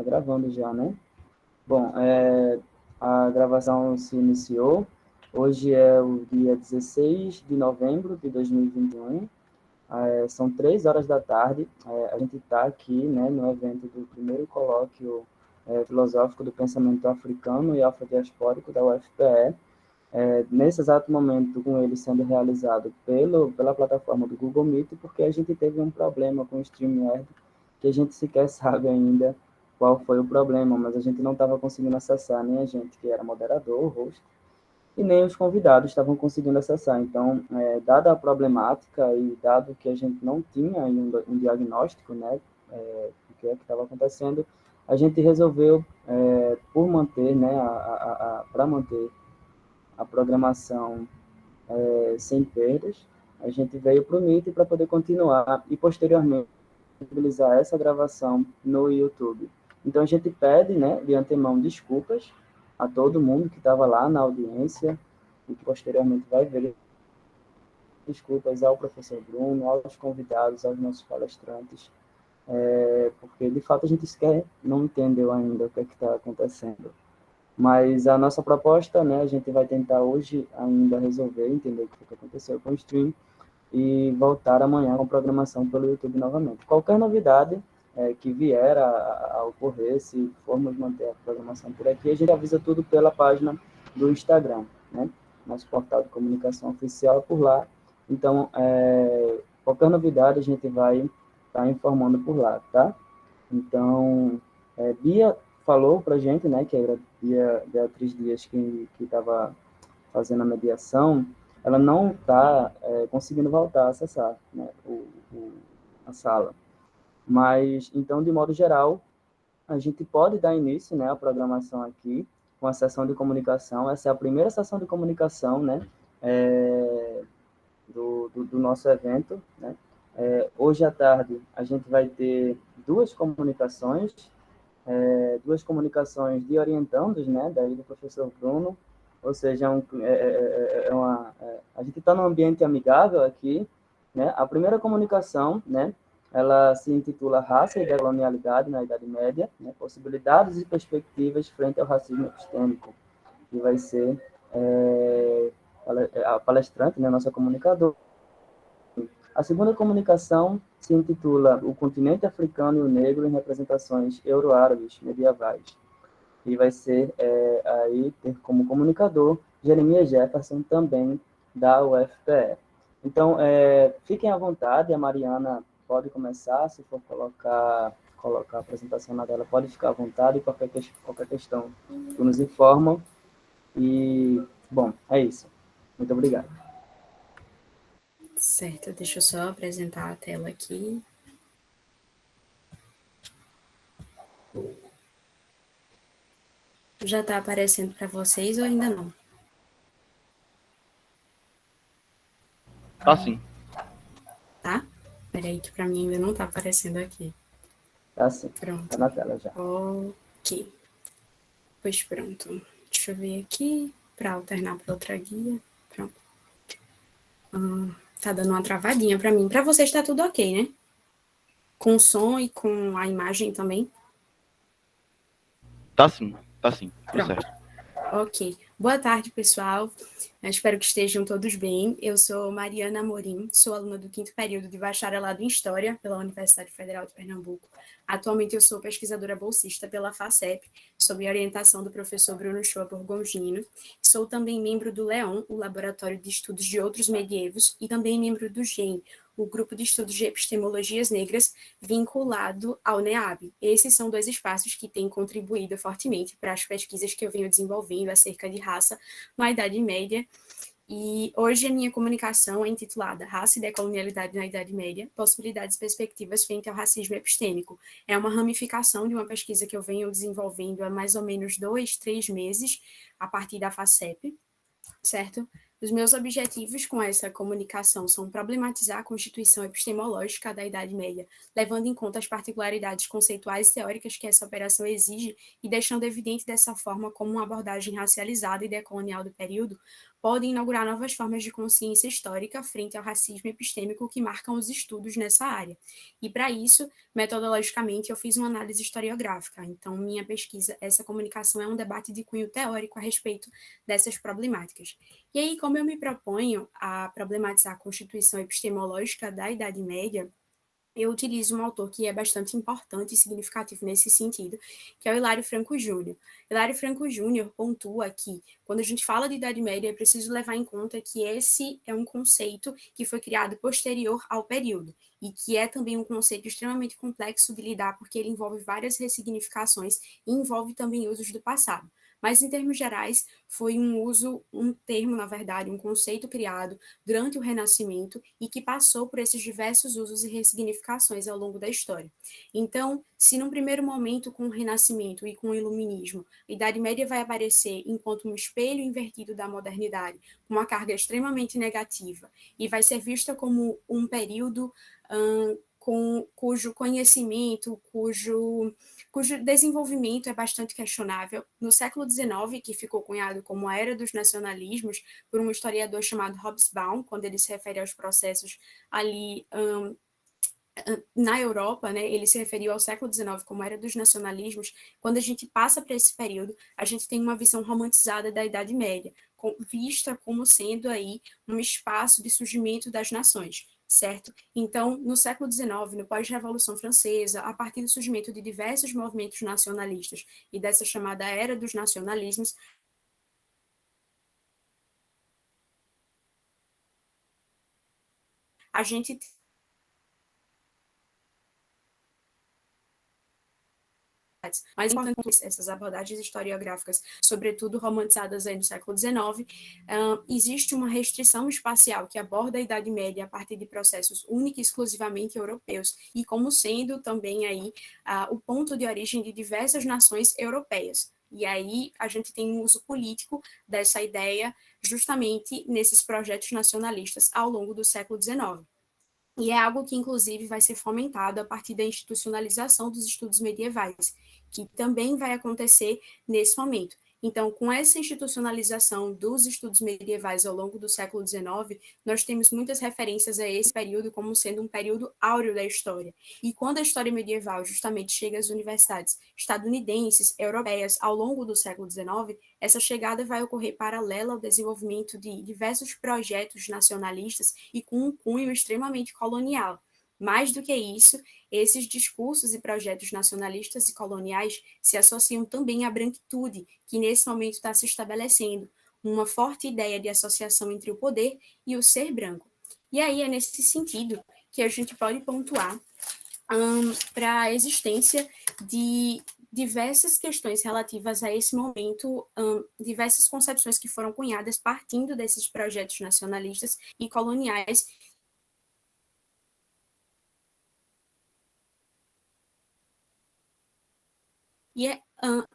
Tá gravando já, né? Bom, a gravação se iniciou. Hoje é o dia 16 de novembro de 2021. São 3 horas da tarde. A gente está aqui, né, no evento do primeiro colóquio filosófico do pensamento africano e afrodiaspórico da UFPE. Nesse exato momento, com ele sendo realizado pela plataforma do Google Meet, porque a gente teve um problema com o StreamYard, que a gente sequer sabe ainda qual foi o problema, mas a gente não estava conseguindo acessar, nem a gente que era moderador, host, e nem os convidados estavam conseguindo acessar. Então, dada a problemática e dado que a gente não tinha ainda um diagnóstico, né, do que é que estava acontecendo, a gente resolveu, por manter, né, para manter a programação sem perdas, a gente veio para o Meet para poder continuar e, posteriormente, utilizar essa gravação no YouTube. Então, a gente pede, né, de antemão, desculpas a todo mundo que estava lá na audiência e que, posteriormente, vai ver. Desculpas ao professor Bruno, aos convidados, aos nossos palestrantes, porque, de fato, a gente sequer não entendeu ainda o que está acontecendo. Mas a nossa proposta, né, a gente vai tentar hoje ainda resolver, entender o que aconteceu com o stream e voltar amanhã com programação pelo YouTube novamente. Qualquer novidade que vier a ocorrer, se formos manter a programação por aqui, a gente avisa tudo pela página do Instagram, né? Nosso portal de comunicação oficial é por lá. Então, qualquer novidade a gente vai estar informando por lá, tá? Então, Bia falou para a gente, né, que era Beatriz Dias que estava fazendo a mediação, ela não está conseguindo voltar a acessar, né, a sala. Mas, então, de modo geral, a gente pode dar início, né, à programação aqui, com a sessão de comunicação. Essa é a primeira sessão de comunicação, né, do nosso evento, né. Hoje à tarde, a gente vai ter duas comunicações de orientandos, né, daí do professor Bruno, ou seja, a gente está num ambiente amigável aqui, né. A primeira comunicação, né, ela se intitula Raça e Decolonialidade na Idade Média, né, possibilidades e perspectivas frente ao racismo epistêmico, que vai ser a palestrante, né, nossa comunicadora. A segunda comunicação se intitula O Continente Africano e o Negro em Representações Euro-Árabes Medievais, e vai ser aí ter como comunicador Jeremias Jefferson, também da UFPE. Então, fiquem à vontade, a Mariana pode começar, se for colocar a apresentação na tela, pode ficar à vontade, qualquer questão que nos informam. E, bom, é isso. Muito obrigado. Certo, deixa eu só apresentar a tela aqui. Já está aparecendo para vocês ou ainda não? Tá sim. Tá? Peraí que para mim ainda não está aparecendo aqui. Tá sim. Pronto. Tá na tela já. Ok. Pois pronto. Deixa eu ver aqui para alternar para outra guia. Pronto. Tá dando uma travadinha para mim. Para vocês está tudo ok, né? Com o som e com a imagem também? Tá sim. Tudo Pronto. certo. Ok. Boa tarde, pessoal. Eu espero que estejam todos bem. Eu sou Mariana Amorim, sou aluna do 5º período de bacharelado em História pela Universidade Federal de Pernambuco. Atualmente eu sou pesquisadora bolsista pela FACEP, sob orientação do professor Bruno Shoa Borgonzino. Sou também membro do LEON, o Laboratório de Estudos de Outros Medievos, e também membro do GEM, o Grupo de Estudos de Epistemologias Negras, vinculado ao NEAB. Esses são 2 espaços que têm contribuído fortemente para as pesquisas que eu venho desenvolvendo acerca de raça na Idade Média. E hoje a minha comunicação é intitulada Raça e Decolonialidade na Idade Média, possibilidades e perspectivas frente ao racismo epistêmico. É uma ramificação de uma pesquisa que eu venho desenvolvendo há mais ou menos 2, 3 meses, a partir da FACEP, certo? Os meus objetivos com essa comunicação são problematizar a constituição epistemológica da Idade Média, levando em conta as particularidades conceituais e teóricas que essa operação exige e deixando evidente dessa forma como uma abordagem racializada e decolonial do período pode inaugurar novas formas de consciência histórica frente ao racismo epistêmico que marcam os estudos nessa área. E, para isso, metodologicamente, eu fiz uma análise historiográfica. Então, minha pesquisa, essa comunicação é um debate de cunho teórico a respeito dessas problemáticas. E aí, como eu me proponho a problematizar a constituição epistemológica da Idade Média, eu utilizo um autor que é bastante importante e significativo nesse sentido, que é o Hilário Franco Júnior. Hilário Franco Júnior pontua que, quando a gente fala de Idade Média, é preciso levar em conta que esse é um conceito que foi criado posterior ao período, e que é também um conceito extremamente complexo de lidar, porque ele envolve várias ressignificações e envolve também usos do passado. Mas, em termos gerais, foi um termo, na verdade, um conceito criado durante o Renascimento e que passou por esses diversos usos e ressignificações ao longo da história. Então, se num primeiro momento, com o Renascimento e com o Iluminismo, a Idade Média vai aparecer enquanto um espelho invertido da modernidade, com uma carga extremamente negativa, e vai ser vista como um período cujo conhecimento, cujo desenvolvimento é bastante questionável. No século XIX, que ficou cunhado como a Era dos Nacionalismos, por um historiador chamado Hobsbawm, quando ele se refere aos processos ali na Europa, né, ele se referiu ao século XIX como a Era dos Nacionalismos. Quando a gente passa para esse período, a gente tem uma visão romantizada da Idade Média, vista como sendo aí um espaço de surgimento das nações, certo? Então, no século XIX, no pós-Revolução Francesa, a partir do surgimento de diversos movimentos nacionalistas e dessa chamada Era dos Nacionalismos, a gente mais importante, essas abordagens historiográficas, sobretudo romantizadas aí no século XIX, existe uma restrição espacial que aborda a Idade Média a partir de processos únicos e exclusivamente europeus, e como sendo também aí o ponto de origem de diversas nações europeias. E aí a gente tem um uso político dessa ideia justamente nesses projetos nacionalistas ao longo do século XIX. E é algo que, inclusive, vai ser fomentado a partir da institucionalização dos estudos medievais, que também vai acontecer nesse momento. Então, com essa institucionalização dos estudos medievais ao longo do século XIX, nós temos muitas referências a esse período como sendo um período áureo da história. E quando a história medieval justamente chega às universidades estadunidenses, europeias, ao longo do século XIX, essa chegada vai ocorrer paralela ao desenvolvimento de diversos projetos nacionalistas e com um cunho extremamente colonial. Mais do que isso, esses discursos e projetos nacionalistas e coloniais se associam também à branquitude, que nesse momento está se estabelecendo, uma forte ideia de associação entre o poder e o ser branco. E aí é nesse sentido que a gente pode pontuar para a existência de diversas questões relativas a esse momento, diversas concepções que foram cunhadas partindo desses projetos nacionalistas e coloniais. E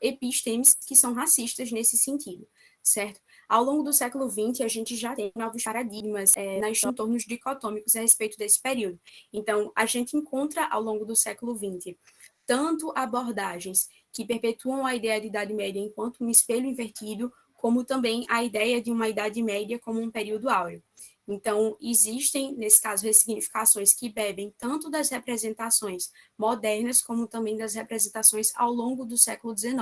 epistemes que são racistas nesse sentido, certo? Ao longo do século XX, a gente já tem novos paradigmas nas entornos dicotômicos a respeito desse período. Então, a gente encontra ao longo do século XX tanto abordagens que perpetuam a ideia de Idade Média enquanto um espelho invertido, como também a ideia de uma Idade Média como um período áureo. Então, existem, nesse caso, ressignificações que bebem tanto das representações modernas, como também das representações ao longo do século XIX,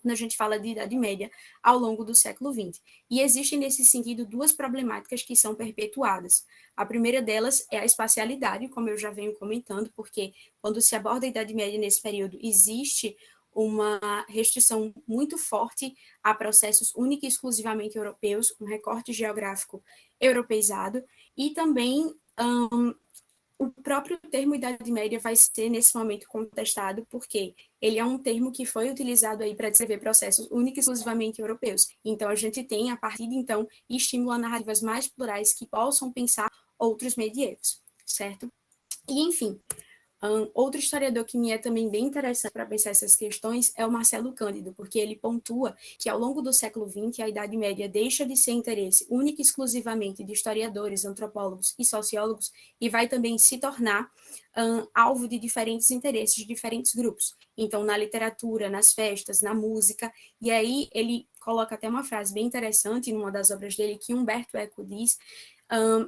quando a gente fala de Idade Média, ao longo do século XX. E existem, nesse sentido, duas problemáticas que são perpetuadas. A primeira delas é a espacialidade, como eu já venho comentando, porque quando se aborda a Idade Média nesse período, existe uma restrição muito forte a processos única e exclusivamente europeus, um recorte geográfico europeizado, e também o próprio termo Idade Média vai ser, nesse momento, contestado, porque ele é um termo que foi utilizado aí para descrever processos únicos e exclusivamente europeus. Então, a gente tem, a partir de então, estímulo a narrativas mais plurais que possam pensar outros medievos, certo? E, enfim, Outro historiador que me é também bem interessante para pensar essas questões é o Marcelo Cândido, porque ele pontua que ao longo do século XX a Idade Média deixa de ser interesse único e exclusivamente de historiadores, antropólogos e sociólogos e vai também se tornar alvo de diferentes interesses de diferentes grupos. Então, na literatura, nas festas, na música, e aí ele coloca até uma frase bem interessante numa das obras dele que Humberto Eco diz,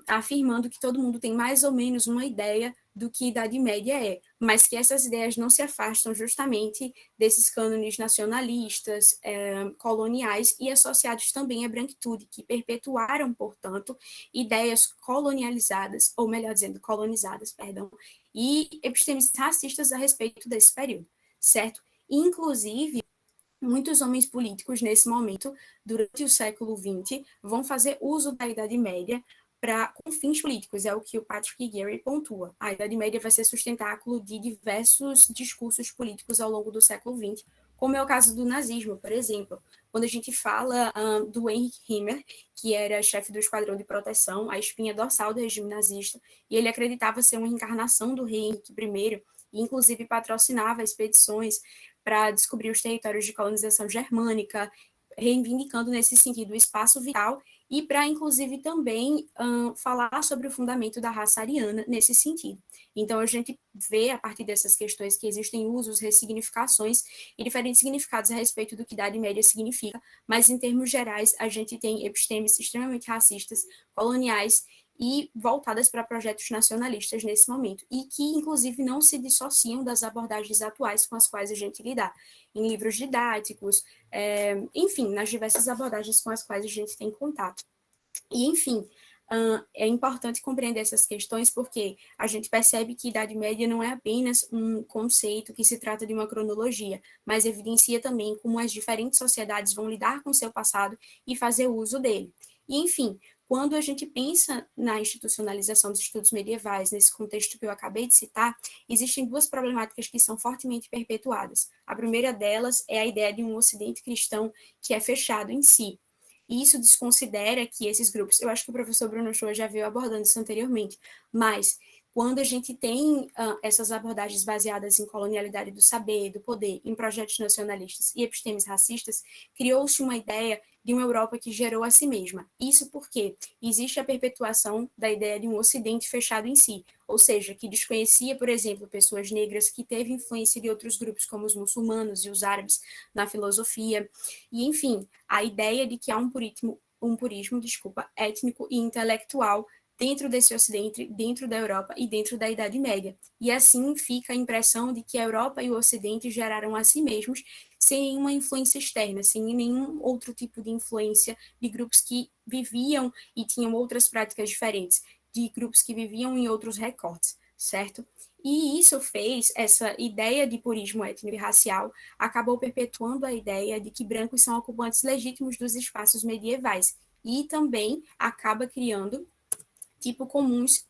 afirmando que todo mundo tem mais ou menos uma ideia do que Idade Média é, mas que essas ideias não se afastam justamente desses cânones nacionalistas, coloniais e associados também à branquitude, que perpetuaram, portanto, ideias colonializadas, ou melhor dizendo, colonizadas, perdão, e epistemes racistas a respeito desse período, certo? Inclusive, muitos homens políticos, nesse momento, durante o século XX, vão fazer uso da Idade Média com fins políticos, é o que o Patrick Gary pontua. A Idade Média vai ser sustentáculo de diversos discursos políticos ao longo do século XX, como é o caso do nazismo, por exemplo. Quando a gente fala do Heinrich Himmler, que era chefe do Esquadrão de Proteção, a espinha dorsal do regime nazista, e ele acreditava ser uma encarnação do rei Henrique I, e inclusive patrocinava expedições para descobrir os territórios de colonização germânica, reivindicando nesse sentido o espaço vital e para, inclusive, também falar sobre o fundamento da raça ariana nesse sentido. Então, a gente vê, a partir dessas questões, que existem usos, ressignificações e diferentes significados a respeito do que Idade Média significa, mas, em termos gerais, a gente tem epistemes extremamente racistas, coloniais e voltadas para projetos nacionalistas nesse momento, e que, inclusive, não se dissociam das abordagens atuais com as quais a gente lidar, em livros didáticos, enfim, nas diversas abordagens com as quais a gente tem contato. E, enfim, é importante compreender essas questões porque a gente percebe que Idade Média não é apenas um conceito que se trata de uma cronologia, mas evidencia também como as diferentes sociedades vão lidar com seu passado e fazer uso dele. E, enfim, quando a gente pensa na institucionalização dos estudos medievais, nesse contexto que eu acabei de citar, existem duas problemáticas que são fortemente perpetuadas. A primeira delas é a ideia de um ocidente cristão que é fechado em si. E isso desconsidera que esses grupos, eu acho que o professor Bruno Shoa já veio abordando isso anteriormente, mas quando a gente tem essas abordagens baseadas em colonialidade do saber, do poder, em projetos nacionalistas e epistemes racistas, criou-se uma ideia de uma Europa que gerou a si mesma. Isso porque existe a perpetuação da ideia de um ocidente fechado em si, ou seja, que desconhecia, por exemplo, pessoas negras, que teve influência de outros grupos como os muçulmanos e os árabes na filosofia, e enfim, a ideia de que há um purismo étnico e intelectual dentro desse Ocidente, dentro da Europa e dentro da Idade Média. E assim fica a impressão de que a Europa e o Ocidente geraram a si mesmos sem nenhuma influência externa, sem nenhum outro tipo de influência de grupos que viviam e tinham outras práticas diferentes, de grupos que viviam em outros recortes, certo? E isso fez, essa ideia de purismo étnico e racial, acabou perpetuando a ideia de que brancos são ocupantes legítimos dos espaços medievais, e também acaba criando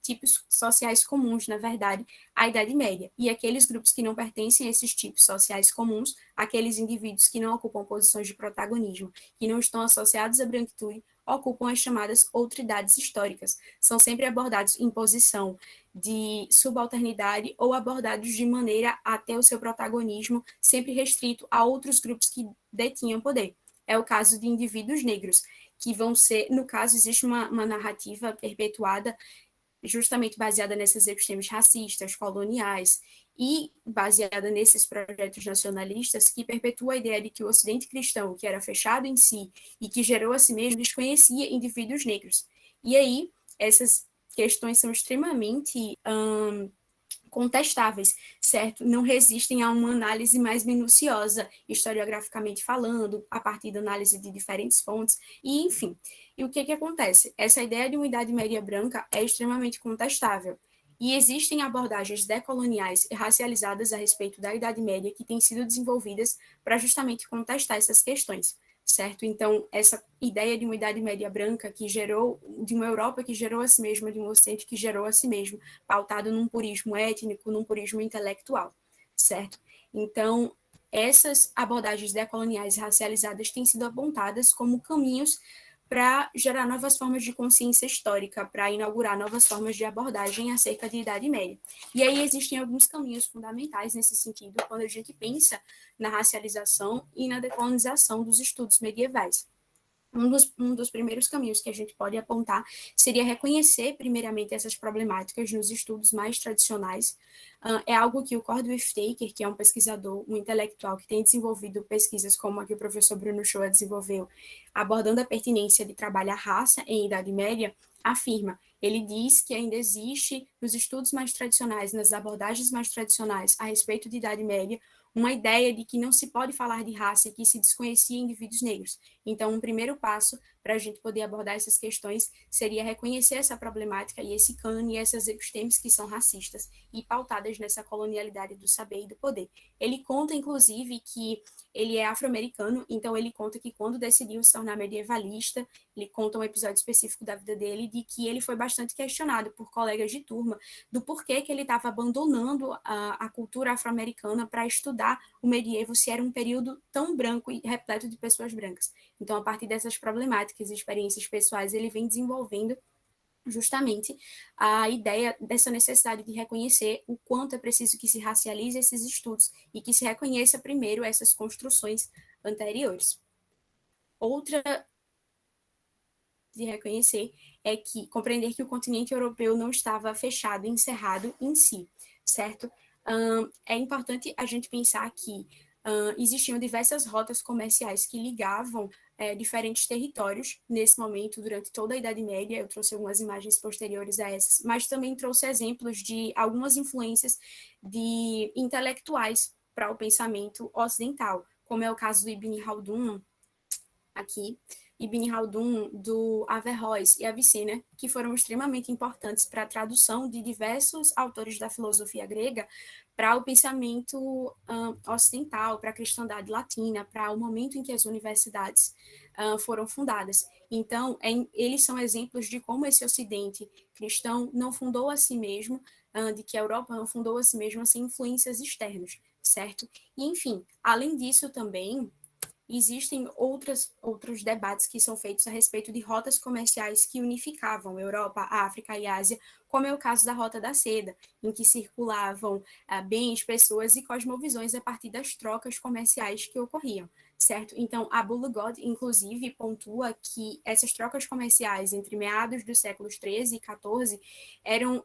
tipos sociais comuns, na verdade, à Idade Média. E aqueles grupos que não pertencem a esses tipos sociais comuns, aqueles indivíduos que não ocupam posições de protagonismo, que não estão associados à branquitude, ocupam as chamadas outridades históricas. São sempre abordados em posição de subalternidade ou abordados de maneira a ter o seu protagonismo sempre restrito a outros grupos que detinham poder. É o caso de indivíduos negros, que vão ser, no caso, existe uma narrativa perpetuada justamente baseada nessas epistemes racistas, coloniais, e baseada nesses projetos nacionalistas que perpetua a ideia de que o Ocidente cristão, que era fechado em si e que gerou a si mesmo, desconhecia indivíduos negros. E aí, essas questões são extremamente contestáveis, certo? Não resistem a uma análise mais minuciosa, historiograficamente falando, a partir da análise de diferentes fontes, e enfim. E o que acontece? Essa ideia de uma Idade Média branca é extremamente contestável. E existem abordagens decoloniais e racializadas a respeito da Idade Média que têm sido desenvolvidas para justamente contestar essas questões, certo? Então, essa ideia de uma Idade Média branca que gerou, de uma Europa que gerou a si mesma, de um Ocidente que gerou a si mesmo, pautado num purismo étnico, num purismo intelectual, certo? Então, essas abordagens decoloniais e racializadas têm sido apontadas como caminhos para gerar novas formas de consciência histórica, para inaugurar novas formas de abordagem acerca de Idade Média. E aí existem alguns caminhos fundamentais nesse sentido, quando a gente pensa na racialização e na decolonização dos estudos medievais. Um dos primeiros caminhos que a gente pode apontar seria reconhecer, primeiramente, essas problemáticas nos estudos mais tradicionais. É algo que o Cordell Taker, que é um pesquisador, um intelectual que tem desenvolvido pesquisas como a que o professor Bruno Shoa desenvolveu, abordando a pertinência de trabalhar raça em Idade Média, afirma. Ele diz que ainda existe, nos estudos mais tradicionais, nas abordagens mais tradicionais a respeito de Idade Média, uma ideia de que não se pode falar de raça e que se desconhecia indivíduos negros. Então, um primeiro passo para a gente poder abordar essas questões seria reconhecer essa problemática e esse cânone e essas epistemes que são racistas e pautadas nessa colonialidade do saber e do poder. Ele conta, inclusive, que ele é afro-americano, então ele conta que quando decidiu se tornar medievalista, ele conta um episódio específico da vida dele, de que ele foi bastante questionado por colegas de turma do porquê que ele estava abandonando a cultura afro-americana para estudar o medievo, se era um período tão branco e repleto de pessoas brancas. Então, a partir dessas problemáticas e experiências pessoais, ele vem desenvolvendo justamente a ideia dessa necessidade de reconhecer o quanto é preciso que se racialize esses estudos e que se reconheça primeiro essas construções anteriores. Outra de reconhecer é que compreender que o continente europeu não estava fechado, encerrado em si, certo? É importante a gente pensar que existiam diversas rotas comerciais que ligavam diferentes territórios nesse momento, durante toda a Idade Média. Eu trouxe algumas imagens posteriores a essas, mas também trouxe exemplos de algumas influências de intelectuais para o pensamento ocidental, como é o caso do Ibn Khaldun, aqui, Ibn Khaldun, do Averroes e Avicena, que foram extremamente importantes para a tradução de diversos autores da filosofia grega para o pensamento ocidental, para a cristandade latina, para o momento em que as universidades foram fundadas. Então, eles são exemplos de como esse Ocidente cristão não fundou a si mesmo, de que a Europa não fundou a si mesma sem influências externas, certo? E, enfim, além disso também, existem outros debates que são feitos a respeito de rotas comerciais que unificavam Europa, África e Ásia, como é o caso da Rota da Seda, em que circulavam bens, pessoas e cosmovisões a partir das trocas comerciais que ocorriam, certo? Então, a Bullgod, inclusive, pontua que essas trocas comerciais entre meados dos séculos XIII e XIV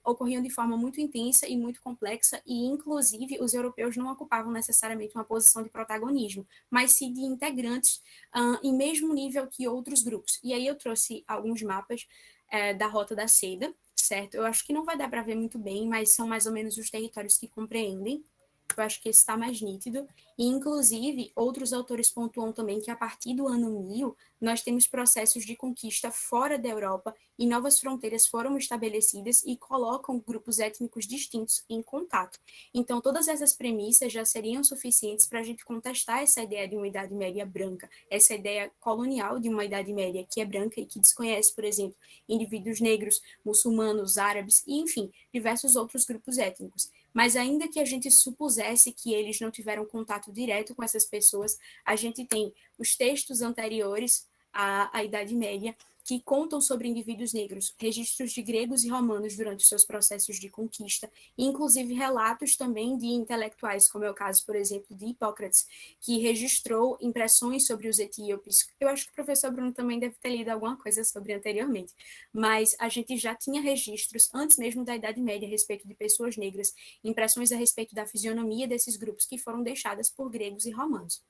ocorriam de forma muito intensa e muito complexa, e, inclusive, os europeus não ocupavam necessariamente uma posição de protagonismo, mas sim de integrantes em mesmo nível que outros grupos. E aí eu trouxe alguns mapas da Rota da Seda, certo? Eu acho que não vai dar para ver muito bem, mas são mais ou menos os territórios que compreendem. Eu acho que esse está mais nítido. E, inclusive, outros autores pontuam também que, a partir do ano 1000, nós temos processos de conquista fora da Europa e novas fronteiras foram estabelecidas e colocam grupos étnicos distintos em contato. Então, todas essas premissas já seriam suficientes para a gente contestar essa ideia de uma Idade Média branca, essa ideia colonial de uma Idade Média que é branca e que desconhece, por exemplo, indivíduos negros, muçulmanos, árabes e, enfim, diversos outros grupos étnicos. Mas ainda que a gente supusesse que eles não tiveram contato direto com essas pessoas, a gente tem os textos anteriores à Idade Média que contam sobre indivíduos negros, registros de gregos e romanos durante os seus processos de conquista, e inclusive relatos também de intelectuais, como é o caso, por exemplo, de Hipócrates, que registrou impressões sobre os etíopes. Eu acho que o professor Bruno também deve ter lido alguma coisa sobre anteriormente, mas a gente já tinha registros, antes mesmo da Idade Média, a respeito de pessoas negras, impressões a respeito da fisionomia desses grupos que foram deixadas por gregos e romanos,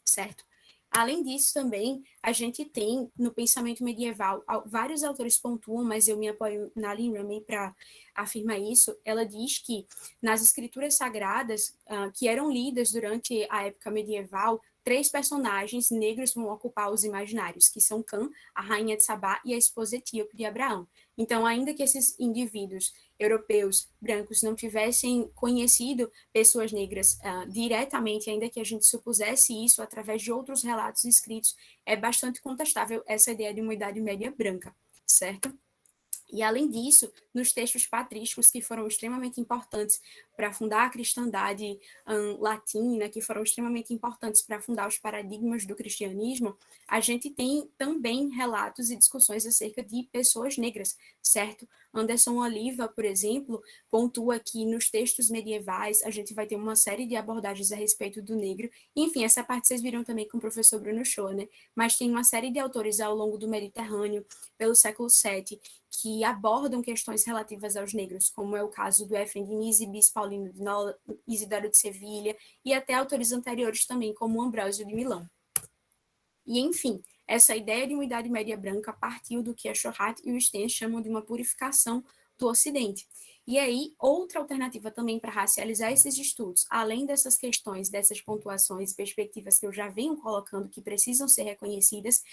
certo? Além disso, também, a gente tem, no pensamento medieval, vários autores pontuam, mas eu me apoio na Lynn Ramey para afirmar isso. Ela diz que, nas escrituras sagradas, que eram lidas durante a época medieval, 3 personagens negros vão ocupar os imaginários, que são Cã, a rainha de Sabá e a esposa etíope de Abraão. Então, ainda que esses indivíduos europeus brancos não tivessem conhecido pessoas negras diretamente, ainda que a gente supusesse isso através de outros relatos escritos, é bastante contestável essa ideia de uma Idade Média branca, certo? E, além disso, nos textos patrísticos, que foram extremamente importantes para fundar a cristandade latina, que foram extremamente importantes para fundar os paradigmas do cristianismo, a gente tem também relatos e discussões acerca de pessoas negras, certo? Anderson Oliva, por exemplo, pontua que nos textos medievais a gente vai ter uma série de abordagens a respeito do negro. Enfim, essa parte vocês viram também com o professor Bruno Shoa, né? Mas tem uma série de autores ao longo do Mediterrâneo, pelo século VII, que abordam questões relativas aos negros, como é o caso do Efrem de Nisibis, Paulino de Nola, Isidoro de Sevilha, e até autores anteriores também, como Ambrósio de Milão. E, enfim, essa ideia de uma Idade Média branca partiu do que a Shohat e o Sten chamam de uma purificação do Ocidente. E aí, outra alternativa também para racializar esses estudos, além dessas questões, dessas pontuações e perspectivas que eu já venho colocando que precisam ser reconhecidas,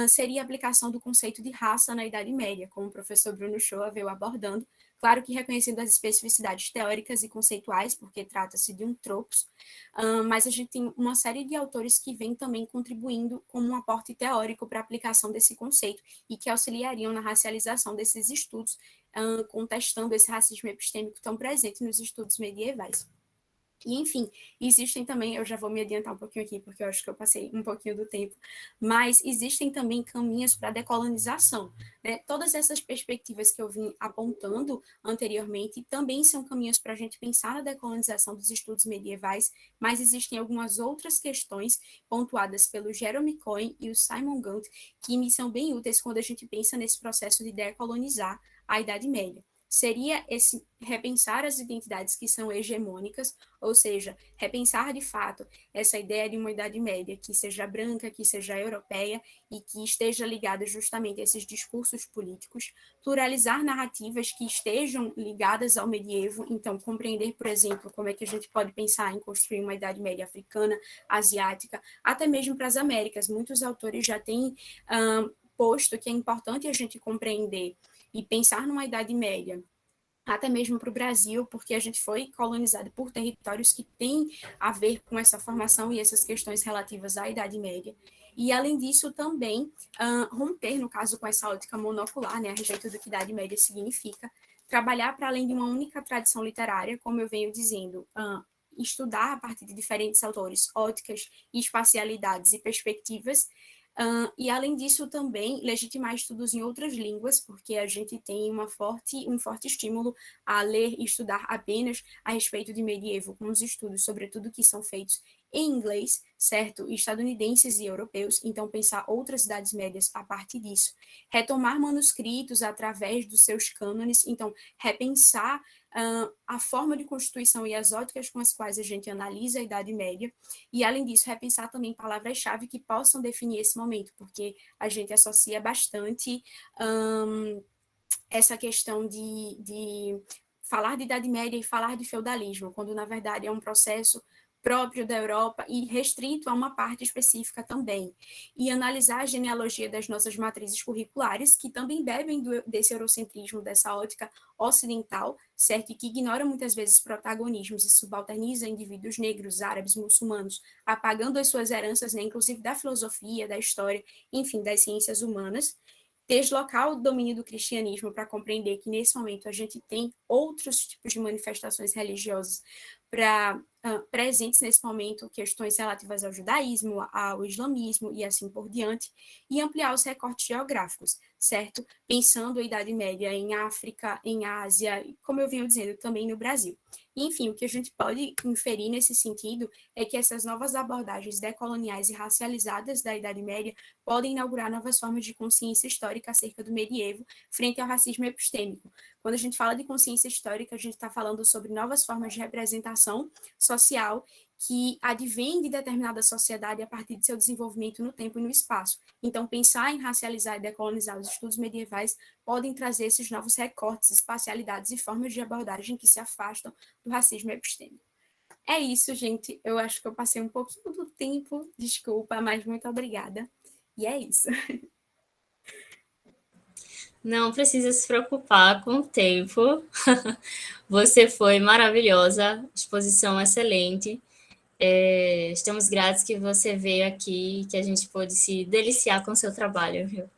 seria a aplicação do conceito de raça na Idade Média, como o professor Bruno Shoa veio abordando, claro que reconhecendo as especificidades teóricas e conceituais, porque trata-se de um tropos, mas a gente tem uma série de autores que vêm também contribuindo como um aporte teórico para a aplicação desse conceito e que auxiliariam na racialização desses estudos, contestando esse racismo epistêmico tão presente nos estudos medievais. E, enfim, existem também, eu já vou me adiantar um pouquinho aqui, porque eu acho que eu passei um pouquinho do tempo, mas existem também caminhos para a decolonização, né? Todas essas perspectivas que eu vim apontando anteriormente também são caminhos para a gente pensar na decolonização dos estudos medievais, mas existem algumas outras questões pontuadas pelo Jeremy Cohen e o Simon Gunt que me são bem úteis quando a gente pensa nesse processo de decolonizar a Idade Média. Seria esse repensar as identidades que são hegemônicas, ou seja, repensar de fato essa ideia de uma Idade Média que seja branca, que seja europeia e que esteja ligada justamente a esses discursos políticos, pluralizar narrativas que estejam ligadas ao medievo, então compreender, por exemplo, como é que a gente pode pensar em construir uma Idade Média africana, asiática, até mesmo para as Américas. Muitos autores já têm posto que é importante a gente compreender e pensar numa Idade Média, até mesmo para o Brasil, porque a gente foi colonizado por territórios que têm a ver com essa formação e essas questões relativas à Idade Média. E, além disso, também romper, no caso, com essa ótica monocular, né, a respeito do que Idade Média significa, trabalhar para além de uma única tradição literária, como eu venho dizendo, estudar a partir de diferentes autores, óticas, espacialidades e perspectivas, e, além disso, também legitimar estudos em outras línguas, porque a gente tem um forte estímulo a ler e estudar apenas a respeito de medievo, com os estudos, sobretudo, que são feitos em inglês, certo? Estadunidenses e europeus, então pensar outras idades médias a partir disso. Retomar manuscritos através dos seus cânones, então repensar a forma de constituição e as óticas com as quais a gente analisa a Idade Média, e, além disso, repensar também palavras-chave que possam definir esse momento, porque a gente associa bastante essa questão de falar de Idade Média e falar de feudalismo, quando, na verdade, é um processo próprio da Europa e restrito a uma parte específica também. E analisar a genealogia das nossas matrizes curriculares, que também bebem desse eurocentrismo, dessa ótica ocidental, certo? E que ignora muitas vezes protagonismos e subalterniza indivíduos negros, árabes, muçulmanos, apagando as suas heranças, né, inclusive da filosofia, da história, enfim, das ciências humanas. Deslocar o domínio do cristianismo para compreender que, nesse momento, a gente tem outros tipos de manifestações religiosas presentes nesse momento, questões relativas ao judaísmo, ao islamismo e assim por diante, e ampliar os recortes geográficos, certo? Pensando a Idade Média em África, em Ásia, como eu venho dizendo, também no Brasil. E, enfim, o que a gente pode inferir nesse sentido é que essas novas abordagens decoloniais e racializadas da Idade Média podem inaugurar novas formas de consciência histórica acerca do medievo frente ao racismo epistêmico. Quando a gente fala de consciência histórica, a gente está falando sobre novas formas de representação social que advém de determinada sociedade a partir de seu desenvolvimento no tempo e no espaço. Então, pensar em racializar e decolonizar os estudos medievais podem trazer esses novos recortes, espacialidades e formas de abordagem que se afastam do racismo epistêmico. É isso, gente. Eu acho que eu passei um pouquinho do tempo, desculpa, mas muito obrigada. E é isso. Não precisa se preocupar com o tempo. Você foi maravilhosa, exposição excelente. Estamos gratos que você veio aqui, que a gente pôde se deliciar com o seu trabalho, viu?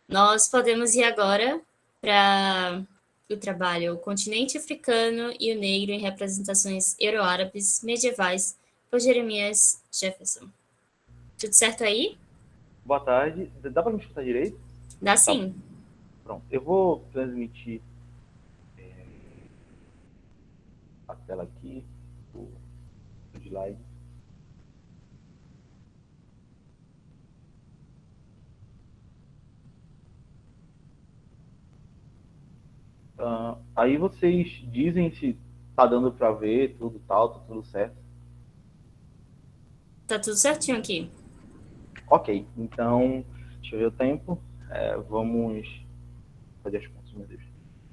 Nós podemos ir agora para o trabalho O Continente Africano e o Negro em Representações Euro-Árabes Medievais, por Jeremias Jefferson. Tudo certo aí? Boa tarde. Dá para me escutar direito? Dá sim. Tá. Pronto. Eu vou transmitir a tela aqui, o slide. Aí vocês dizem se tá dando para ver tudo tal, tá tudo certo. Tá tudo certinho aqui. Ok, então, deixa eu ver o tempo. Vamos fazer as contas, meu Deus.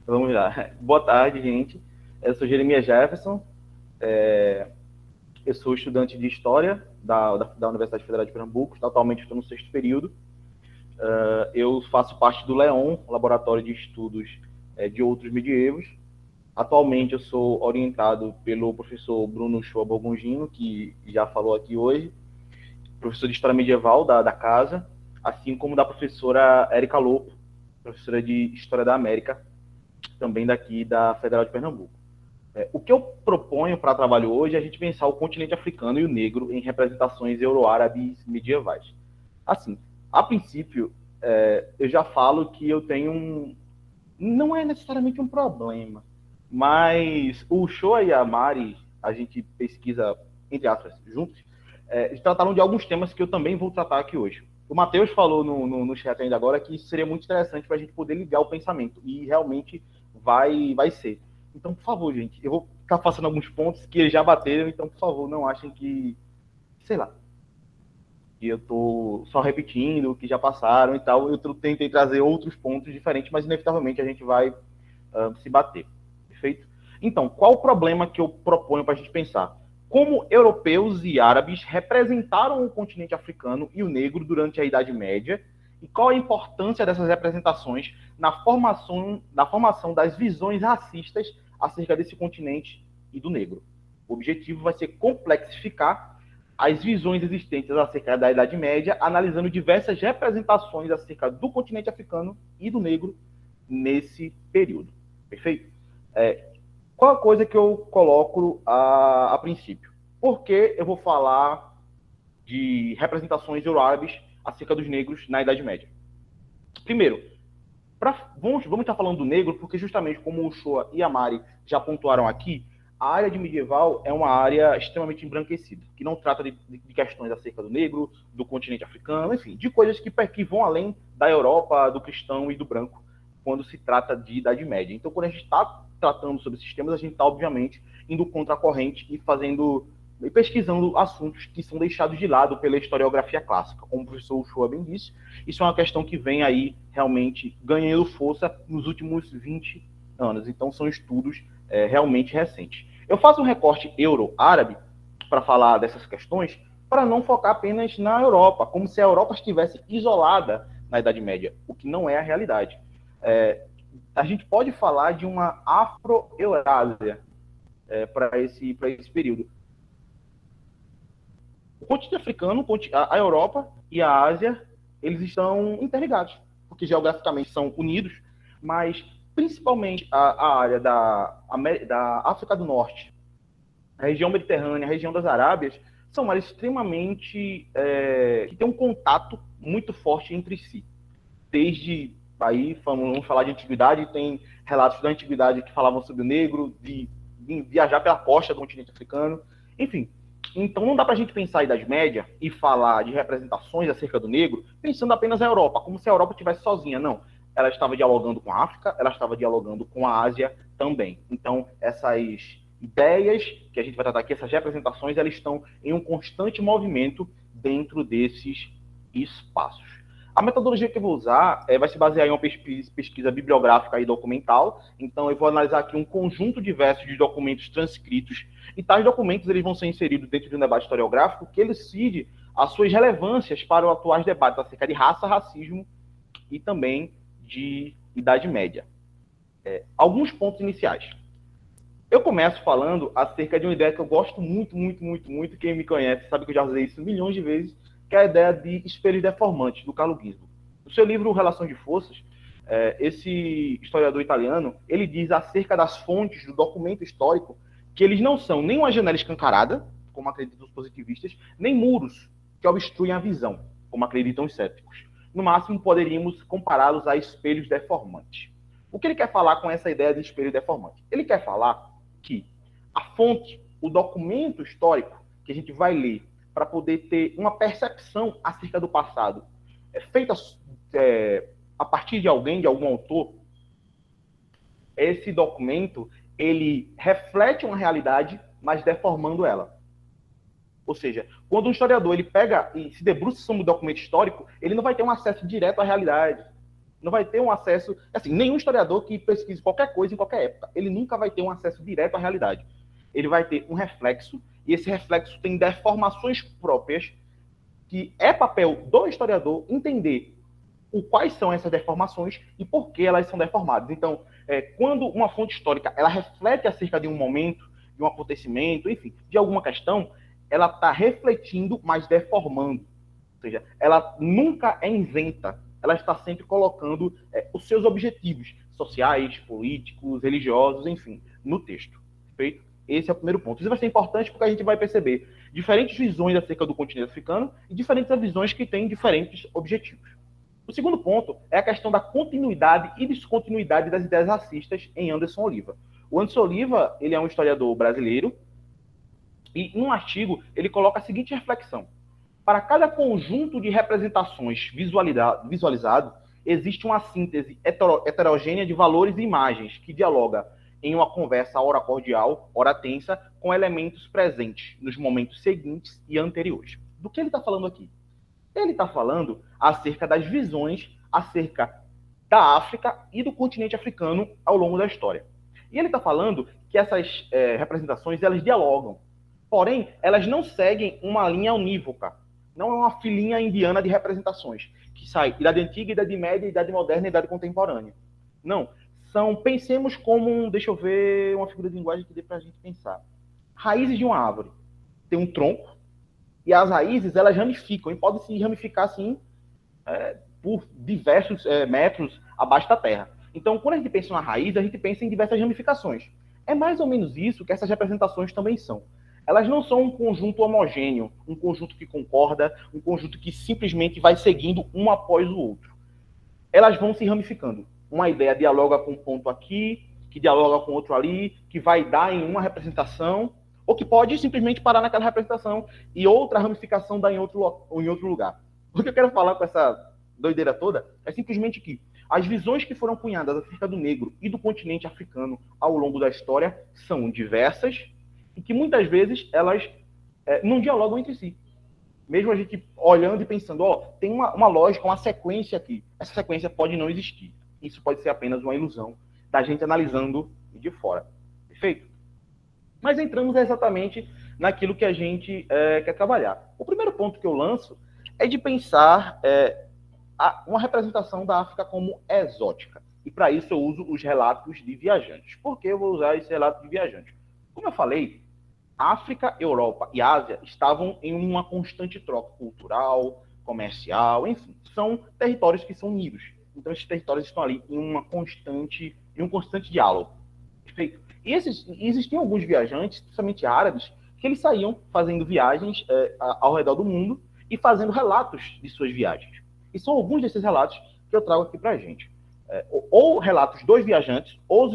Vamos lá. Boa tarde, gente. Eu sou Jeremias Jefferson. Eu sou estudante de História da Universidade Federal de Pernambuco. Atualmente estou no 6º período. Eu faço parte do LEON, Laboratório de Estudos de Outros Medievos. Atualmente eu sou orientado pelo professor Bruno Shoa Borgongino, que já falou aqui hoje, professor de História Medieval da casa, assim como da professora Érica Lopo, professora de História da América, também daqui da Federal de Pernambuco. O que eu proponho para trabalho hoje é a gente pensar o continente africano e o negro em representações euro-árabes medievais. Assim, a princípio, eu já falo que eu tenho não é necessariamente um problema, mas o Shoa e a Mari, a gente pesquisa, entre aspas, juntos, trataram de alguns temas que eu também vou tratar aqui hoje. O Matheus falou no chat ainda agora que isso seria muito interessante para a gente poder ligar o pensamento, e realmente vai ser. Então, por favor, gente, eu vou ficar passando alguns pontos que já bateram, então, por favor, não achem que, sei lá, que eu tô só repetindo, que já passaram e tal. Eu tentei trazer outros pontos diferentes, mas inevitavelmente a gente vai se bater. Perfeito? Então, qual o problema que eu proponho para a gente pensar? Como europeus e árabes representaram o continente africano e o negro durante a Idade Média, e qual a importância dessas representações na formação das visões racistas acerca desse continente e do negro. O objetivo vai ser complexificar as visões existentes acerca da Idade Média, analisando diversas representações acerca do continente africano e do negro nesse período. Perfeito? Qual a coisa que eu coloco a princípio? Por que eu vou falar de representações euro-árabes acerca dos negros na Idade Média? Primeiro, vamos estar falando do negro, porque justamente como o Shoa e a Mari já pontuaram aqui, a área de medieval é uma área extremamente embranquecida, que não trata de questões acerca do negro, do continente africano, enfim, de coisas que vão além da Europa, do cristão e do branco, quando se trata de Idade Média. Então, quando a gente está tratando sobre esses temas, a gente está, obviamente, indo contra a corrente e pesquisando assuntos que são deixados de lado pela historiografia clássica. Como o professor Uchoa bem disse, isso é uma questão que vem aí realmente ganhando força nos últimos 20 anos. Então, são estudos realmente recentes. Eu faço um recorte euro-árabe para falar dessas questões, para não focar apenas na Europa, como se a Europa estivesse isolada na Idade Média, o que não é a realidade. A gente pode falar de uma Afro-Eurásia para esse período. O continente africano, a Europa e a Ásia, eles estão interligados, porque geograficamente são unidos, mas principalmente a área da África do Norte, a região mediterrânea, a região das Arábias, são áreas extremamente que têm um contato muito forte entre si. Desde aí, vamos falar de antiguidade, tem relatos da antiguidade que falavam sobre o negro, de viajar pela costa do continente africano, enfim. Então não dá para a gente pensar a Idade Média e falar de representações acerca do negro pensando apenas na Europa, como se a Europa estivesse sozinha. Não, ela estava dialogando com a África, ela estava dialogando com a Ásia também. Então essas ideias que a gente vai tratar aqui, essas representações, elas estão em um constante movimento dentro desses espaços. A metodologia que eu vou usar vai se basear em uma pesquisa bibliográfica e documental. Então, eu vou analisar aqui um conjunto diverso de documentos transcritos. E tais documentos eles vão ser inseridos dentro de um debate historiográfico que elucide as suas relevâncias para os atuais debates acerca de raça, racismo e também de Idade Média. Alguns pontos iniciais. Eu começo falando acerca de uma ideia que eu gosto muito, muito, muito, muito. Quem me conhece sabe que eu já usei isso milhões de vezes, que é a ideia de espelhos deformantes, do Carlo Ginzburg. No seu livro Relação de Forças, esse historiador italiano, ele diz acerca das fontes do documento histórico que eles não são nem uma janela escancarada, como acreditam os positivistas, nem muros que obstruem a visão, como acreditam os céticos. No máximo, poderíamos compará-los a espelhos deformantes. O que ele quer falar com essa ideia de espelho deformante? Ele quer falar que a fonte, o documento histórico que a gente vai ler para poder ter uma percepção acerca do passado, feita a partir de alguém, de algum autor, esse documento, ele reflete uma realidade, mas deformando ela. Ou seja, quando um historiador ele pega e se debruça sobre um documento histórico, ele não vai ter um acesso direto à realidade. Não vai ter um acesso... Assim, nenhum historiador que pesquise qualquer coisa em qualquer época, ele nunca vai ter um acesso direto à realidade. Ele vai ter um reflexo, e esse reflexo tem deformações próprias, que é papel do historiador entender quais são essas deformações e por que elas são deformadas. Então, quando uma fonte histórica ela reflete acerca de um momento, de um acontecimento, enfim, de alguma questão, ela está refletindo, mas deformando. Ou seja, ela nunca é isenta, ela está sempre colocando os seus objetivos sociais, políticos, religiosos, enfim, no texto. Perfeito? Esse é o primeiro ponto. Isso vai ser importante porque a gente vai perceber diferentes visões acerca do continente africano e diferentes visões que têm diferentes objetivos. O segundo ponto é a questão da continuidade e descontinuidade das ideias racistas em Anderson Oliva. O Anderson Oliva, ele é um historiador brasileiro e, em um artigo, ele coloca a seguinte reflexão. Para cada conjunto de representações visualizado, existe uma síntese heterogênea de valores e imagens que dialoga em uma conversa ora cordial, ora tensa, com elementos presentes nos momentos seguintes e anteriores. Do que ele está falando aqui? Ele está falando acerca das visões acerca da África e do continente africano ao longo da história. E ele está falando que essas representações elas dialogam, porém, elas não seguem uma linha unívoca. Não é uma filinha indiana de representações, que sai Idade Antiga, Idade Média, Idade Moderna e Idade Contemporânea. Não. Pensemos como, deixa eu ver, uma figura de linguagem que dê para a gente pensar. Raízes de uma árvore. Tem um tronco, e as raízes, elas ramificam, e podem se ramificar, assim, por diversos metros abaixo da terra. Então, quando a gente pensa em uma raiz, a gente pensa em diversas ramificações. É mais ou menos isso que essas representações também são. Elas não são um conjunto homogêneo, um conjunto que concorda, um conjunto que simplesmente vai seguindo um após o outro. Elas vão se ramificando. Uma ideia dialoga com um ponto aqui, que dialoga com outro ali, que vai dar em uma representação, ou que pode simplesmente parar naquela representação e outra ramificação dar em outro lugar. O que eu quero falar com essa doideira toda é simplesmente que as visões que foram cunhadas acerca do negro e do continente africano ao longo da história são diversas e que muitas vezes elas não dialogam entre si. Mesmo a gente olhando e pensando, tem uma lógica, uma sequência aqui. Essa sequência pode não existir. Isso pode ser apenas uma ilusão da gente analisando de fora. Perfeito? Mas entramos exatamente naquilo que a gente quer trabalhar. O primeiro ponto que eu lanço é de pensar uma representação da África como exótica. E para isso eu uso os relatos de viajantes. Por que eu vou usar esse relato de viajantes? Como eu falei, África, Europa e Ásia estavam em uma constante troca cultural, comercial, enfim. São territórios que são unidos. Então, esses territórios estão ali em um constante diálogo. Perfeito? E existiam alguns viajantes, principalmente árabes, que eles saíam fazendo viagens ao redor do mundo e fazendo relatos de suas viagens. E são alguns desses relatos que eu trago aqui para a gente. Ou relatos dos viajantes, ou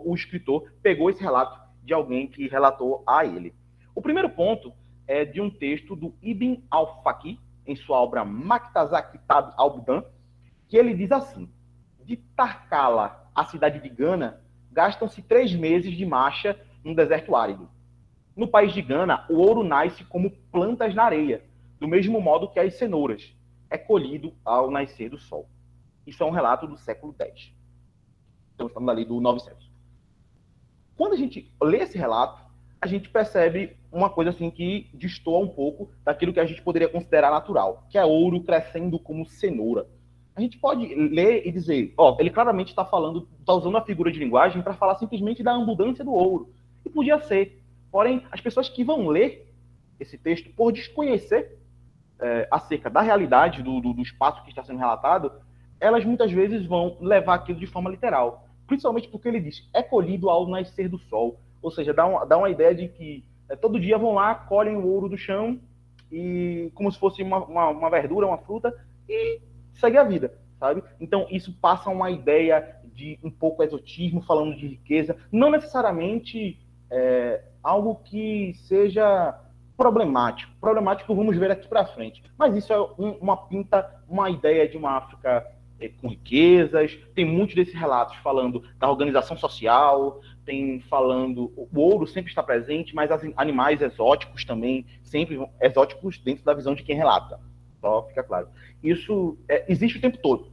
o escritor pegou esse relato de alguém que relatou a ele. O primeiro ponto é de um texto do Ibn al-Faqih, em sua obra Muqtasa Kitab al-Budan, que ele diz assim: de Tarkala, a cidade de Gana, gastam-se 3 meses de marcha num deserto árido. No país de Gana, o ouro nasce como plantas na areia, do mesmo modo que as cenouras. É colhido ao nascer do sol. Isso é um relato do século X. Então, estamos ali do 900. Quando a gente lê esse relato, a gente percebe uma coisa assim que destoa um pouco daquilo que a gente poderia considerar natural, que é ouro crescendo como cenoura. A gente pode ler e dizer, ele claramente está usando a figura de linguagem para falar simplesmente da abundância do ouro. E podia ser. Porém, as pessoas que vão ler esse texto, por desconhecer acerca da realidade do espaço que está sendo relatado, elas muitas vezes vão levar aquilo de forma literal. Principalmente porque ele diz, é colhido ao nascer do sol. Ou seja, dá uma ideia de que todo dia vão lá, colhem o ouro do chão, e como se fosse uma verdura, uma fruta, e segue a vida, sabe? Então, isso passa uma ideia de um pouco exotismo, falando de riqueza, não necessariamente algo que seja problemático. Problemático vamos ver aqui para frente. Mas isso é uma ideia de uma África com riquezas. Tem muitos desses relatos falando da organização social, tem falando... O ouro sempre está presente, mas animais exóticos também, sempre exóticos dentro da visão de quem relata. Só fica claro. Isso existe o tempo todo.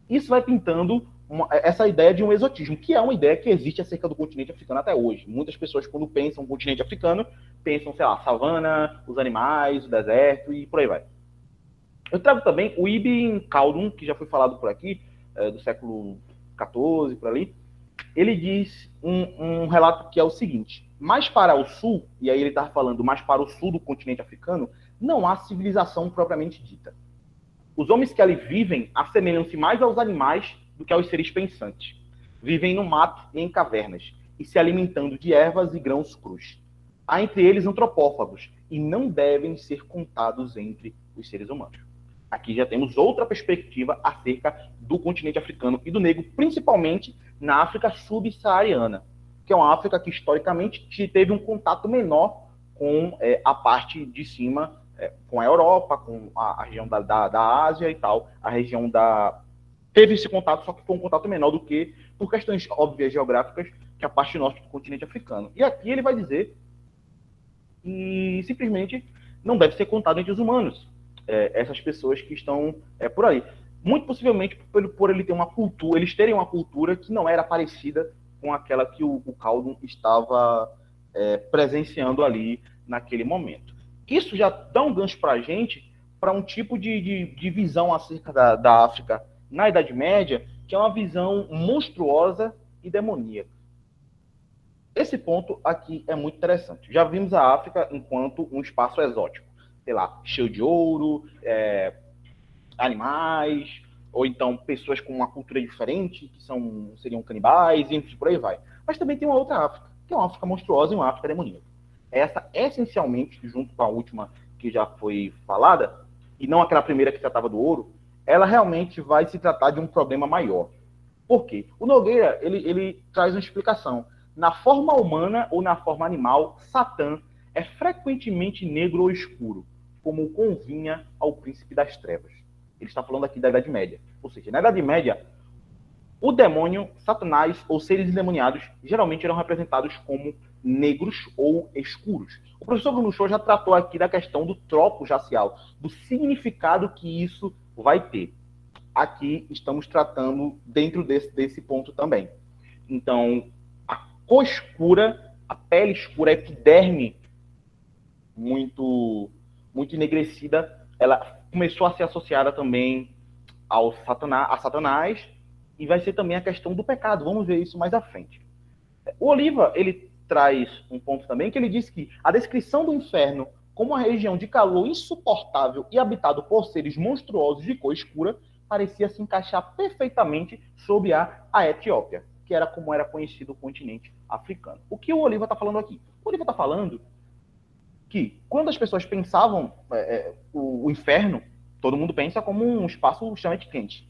Isso vai pintando essa ideia de um exotismo, que é uma ideia que existe acerca do continente africano até hoje. Muitas pessoas, quando pensam no continente africano, pensam, sei lá, savana, os animais, o deserto e por aí vai. Eu trago também o Ibn Khaldun, que já foi falado por aqui, do século XIV, por ali. Ele diz um relato que é o seguinte: mais para o sul, e aí ele está falando mais para o sul do continente africano, não há civilização propriamente dita. Os homens que ali vivem assemelham-se mais aos animais do que aos seres pensantes. Vivem no mato e em cavernas, e se alimentando de ervas e grãos crus. Há entre eles antropófagos, e não devem ser contados entre os seres humanos. Aqui já temos outra perspectiva acerca do continente africano e do negro, principalmente na África subsaariana, que é uma África que historicamente teve um contato menor com a parte de cima, com a Europa, com a região da Ásia e tal. A região teve esse contato, só que foi um contato menor do que, por questões óbvias geográficas, que a parte norte do continente africano. E aqui ele vai dizer que simplesmente não deve ser contado entre os humanos, essas pessoas que estão por aí. Muito possivelmente por ele ter uma cultura, eles terem uma cultura que não era parecida com aquela que o Khaldun estava presenciando ali naquele momento. Isso já dá um gancho para a gente, para um tipo de visão acerca da África na Idade Média, que é uma visão monstruosa e demoníaca. Esse ponto aqui é muito interessante. Já vimos a África enquanto um espaço exótico, sei lá, cheio de ouro, animais, ou então pessoas com uma cultura diferente, que seriam canibais, enfim, por aí vai. Mas também tem uma outra África, que é uma África monstruosa e uma África demoníaca. Essa, essencialmente, junto com a última que já foi falada, e não aquela primeira que tratava do ouro, ela realmente vai se tratar de um problema maior. Por quê? O Nogueira, ele traz uma explicação. Na forma humana ou na forma animal, Satã é frequentemente negro ou escuro, como convinha ao príncipe das trevas. Ele está falando aqui da Idade Média. Ou seja, na Idade Média, o demônio, Satanás ou seres endemoniados geralmente eram representados como negros ou escuros. O professor Bruno Show já tratou aqui da questão do tropos racial, do significado que isso vai ter. Aqui estamos tratando dentro desse ponto também. Então, a cor escura, a pele escura, a epiderme muito enegrecida, ela começou a ser associada também a Satanás, e vai ser também a questão do pecado. Vamos ver isso mais à frente. O Oliva, ele traz um ponto também, que ele diz que a descrição do inferno como uma região de calor insuportável e habitado por seres monstruosos de cor escura parecia se encaixar perfeitamente sob a Etiópia, que era como era conhecido o continente africano. O que o Oliva está falando aqui? O Oliva está falando que quando as pessoas pensavam o inferno, todo mundo pensa como um espaço extremamente quente.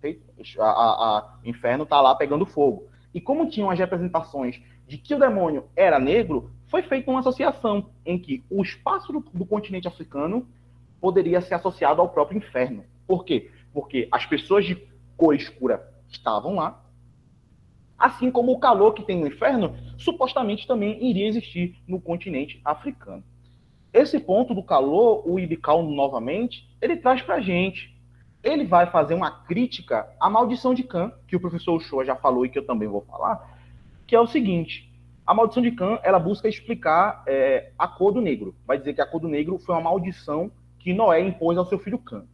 O inferno está lá pegando fogo. E como tinham as representações de que o demônio era negro, foi feita uma associação em que o espaço do continente africano poderia ser associado ao próprio inferno. Por quê? Porque as pessoas de cor escura estavam lá, assim como o calor que tem no inferno, supostamente também iria existir no continente africano. Esse ponto do calor, o Ibn Khaldun, novamente, ele traz para a gente. Ele vai fazer uma crítica à maldição de Cã, que o professor Uchoa já falou e que eu também vou falar, que é o seguinte: a maldição de Cã, ela busca explicar a cor do negro. Vai dizer que a cor do negro foi uma maldição que Noé impôs ao seu filho Cã.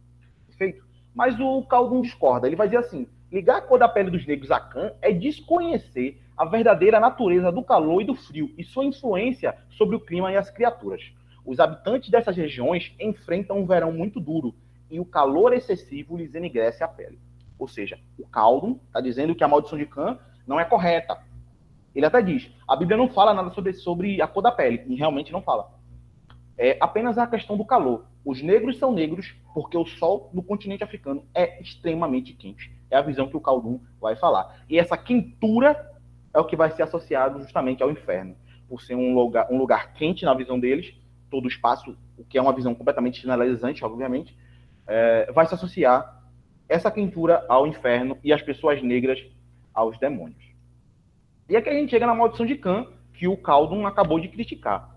Perfeito? Mas o Khaldun discorda. Ele vai dizer assim: ligar a cor da pele dos negros a Cã é desconhecer a verdadeira natureza do calor e do frio e sua influência sobre o clima e as criaturas. Os habitantes dessas regiões enfrentam um verão muito duro e o calor excessivo lhes enegrece a pele. Ou seja, o Caldun está dizendo que a maldição de Cã não é correta. Ele até diz, a Bíblia não fala nada sobre a cor da pele, e realmente não fala. É apenas a questão do calor. Os negros são negros porque o sol no continente africano é extremamente quente. É a visão que o Caldun vai falar. E essa quentura é o que vai ser associado justamente ao inferno. Por ser um lugar quente na visão deles, todo o espaço, o que é uma visão completamente generalizante, obviamente, vai se associar essa quentura ao inferno e as pessoas negras aos demônios. E aqui a gente chega na maldição de Cã, que o Caldun acabou de criticar.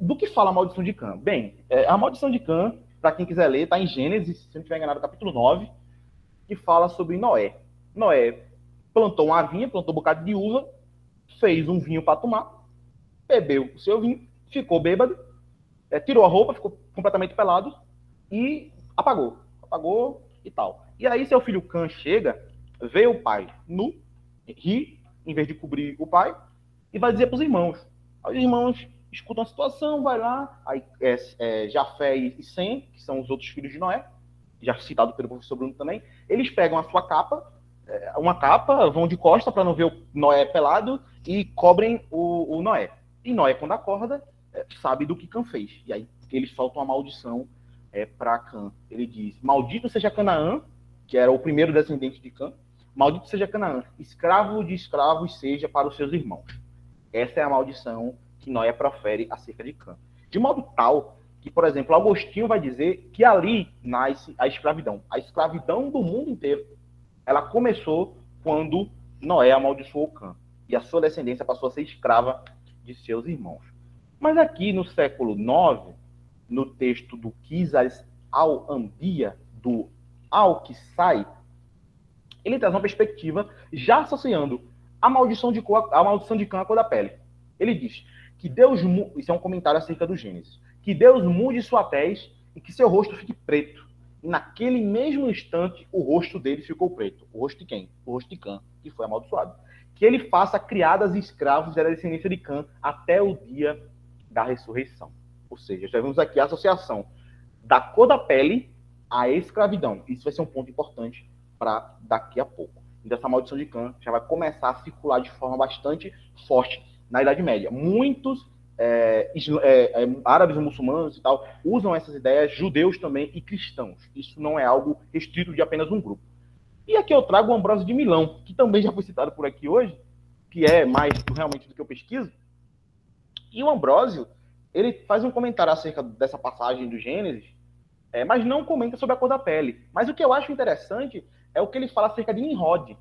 Do que fala a maldição de Cã? Bem, a maldição de Cã, para quem quiser ler, está em Gênesis, se não estiver enganado, capítulo 9, que fala sobre Noé. Noé plantou uma vinha, plantou um bocado de uva, fez um vinho para tomar, bebeu o seu vinho, ficou bêbado, tirou a roupa, ficou completamente pelado e apagou. Apagou e tal. E aí seu filho Cã chega, vê o pai nu, ri, em vez de cobrir o pai, e vai dizer para os irmãos. Aí os irmãos escutam a situação, vai lá, aí Jafé e Sem, que são os outros filhos de Noé, já citado pelo professor Bruno também, eles pegam a sua capa, uma capa, vão de costa para não ver o Noé pelado e cobrem o Noé. E Noé, quando acorda, sabe do que Cã fez. E aí eles soltam uma maldição para Cã. Ele diz, maldito seja Canaã, que era o primeiro descendente de Cã, maldito seja Canaã, escravo de escravos seja para os seus irmãos. Essa é a maldição que Noé profere acerca de Cã. De modo tal que, por exemplo, Agostinho vai dizer que ali nasce a escravidão. A escravidão do mundo inteiro. Ela começou quando Noé amaldiçoou Cã. E a sua descendência passou a ser escrava de seus irmãos. Mas aqui no século IX, no texto do Quizas al-Anbiya, do Al-Qisai, ele traz uma perspectiva já associando a maldição de Cã à cor da pele. Ele diz que Deus, isso é um comentário acerca do Gênesis, que Deus mude sua tez e que seu rosto fique preto. E naquele mesmo instante, o rosto dele ficou preto. O rosto de quem? O rosto de Cã, que foi amaldiçoado. Que ele faça criadas e escravos da descendência de Cã até o dia da ressurreição. Ou seja, já vemos aqui a associação da cor da pele à escravidão. Isso vai ser um ponto importante para daqui a pouco. Então, essa maldição de Cã já vai começar a circular de forma bastante forte na Idade Média. Muitos árabes e muçulmanos e tal usam essas ideias, judeus também e cristãos. Isso não é algo restrito de apenas um grupo. E aqui eu trago o Ambrósio de Milão, que também já foi citado por aqui hoje, que é mais realmente do que eu pesquiso. E o Ambrósio, ele faz um comentário acerca dessa passagem do Gênesis, mas não comenta sobre a cor da pele. Mas o que eu acho interessante é o que ele fala acerca de Nimrod,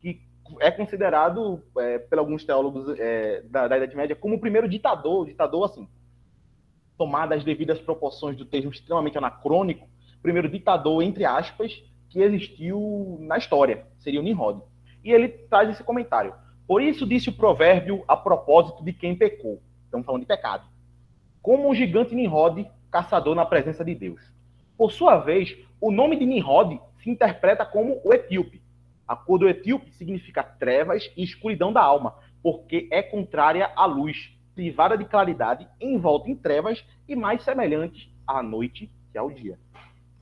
que é considerado, por alguns teólogos da Idade Média, como o primeiro ditador assim, tomado as devidas proporções do termo extremamente anacrônico, primeiro ditador, entre aspas, que existiu na história, seria o Nimrod. E ele traz esse comentário. Por isso disse o provérbio a propósito de quem pecou. Estamos falando de pecado. Como um gigante Nimrod, caçador na presença de Deus. Por sua vez, o nome de Nimrod se interpreta como o etíope. A cor do etíope significa trevas e escuridão da alma, porque é contrária à luz, privada de claridade, envolta em trevas e mais semelhante à noite que ao dia.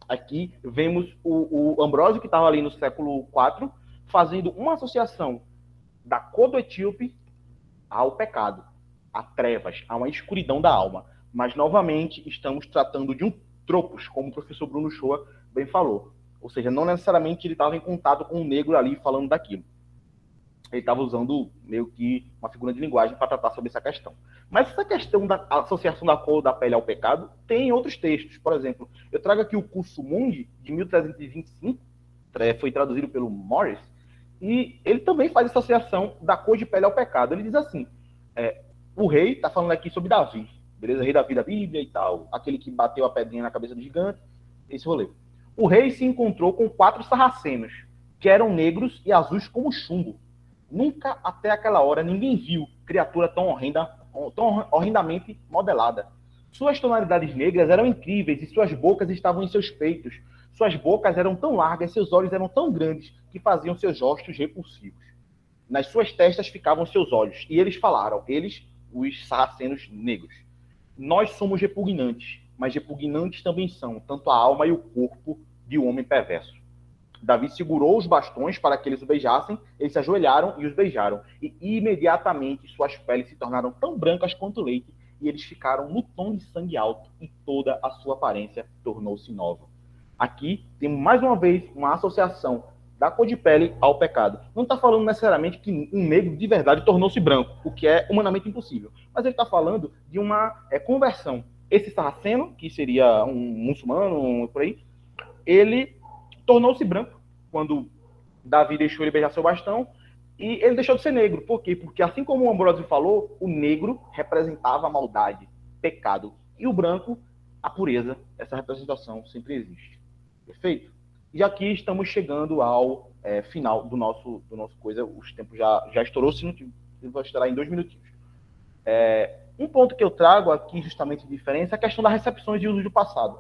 Aqui vemos o Ambrósio, que estava ali no século IV, fazendo uma associação da cor do etíope ao pecado, a trevas, a uma escuridão da alma. Mas, novamente, estamos tratando de um tropos, como o professor Bruno Shoa bem falou. Ou seja, não necessariamente ele estava em contato com um negro ali falando daquilo. Ele estava usando meio que uma figura de linguagem para tratar sobre essa questão. Mas essa questão da associação da cor da pele ao pecado tem em outros textos. Por exemplo, eu trago aqui o Curso Mundi, de 1325, foi traduzido pelo Morris, e ele também faz essa associação da cor de pele ao pecado. Ele diz assim, o rei, está falando aqui sobre Davi, beleza? Rei Davi da Bíblia e tal, aquele que bateu a pedrinha na cabeça do gigante, esse rolê. O rei se encontrou com 4 sarracenos, que eram negros e azuis como chumbo. Nunca até aquela hora ninguém viu criatura tão horrendamente modelada. Suas tonalidades negras eram incríveis e suas bocas estavam em seus peitos. Suas bocas eram tão largas, seus olhos eram tão grandes que faziam seus rostos repulsivos. Nas suas testas ficavam seus olhos, e eles falaram, eles, os sarracenos negros. Nós somos repugnantes, mas repugnantes também são tanto a alma e o corpo de um homem perverso. Davi segurou os bastões para que eles o beijassem, eles se ajoelharam e os beijaram. E imediatamente suas peles se tornaram tão brancas quanto o leite, e eles ficaram no tom de sangue alto, e toda a sua aparência tornou-se nova. Aqui temos mais uma vez uma associação da cor de pele ao pecado. Não está falando necessariamente que um negro de verdade tornou-se branco, o que é humanamente impossível. Mas ele está falando de uma conversão. Esse sarraceno, que seria um muçulmano, por aí, ele tornou-se branco quando Davi deixou ele beijar seu bastão, e ele deixou de ser negro. Por quê? Porque, assim como o Ambrósio falou, o negro representava a maldade, pecado, e o branco, a pureza. Essa representação sempre existe. Perfeito? E aqui estamos chegando ao final do nosso coisa. Os tempos já estourou, se não vai estourar em 2 minutinhos. Um ponto que eu trago aqui, justamente de diferença, é a questão das recepções e usos do passado.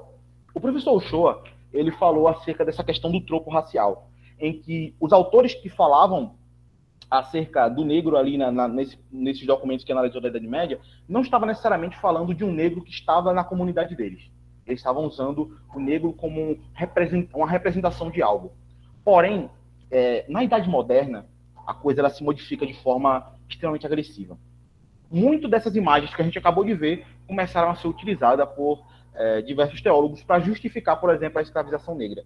O professor Uchoa, ele falou acerca dessa questão do troco racial, em que os autores que falavam acerca do negro ali nesses documentos que analisou da Idade Média, não estavam necessariamente falando de um negro que estava na comunidade deles. Eles estavam usando o negro como uma representação de algo. Porém, na Idade Moderna, a coisa ela se modifica de forma extremamente agressiva. Muito dessas imagens que a gente acabou de ver começaram a ser utilizadas por diversos teólogos para justificar, por exemplo, a escravização negra.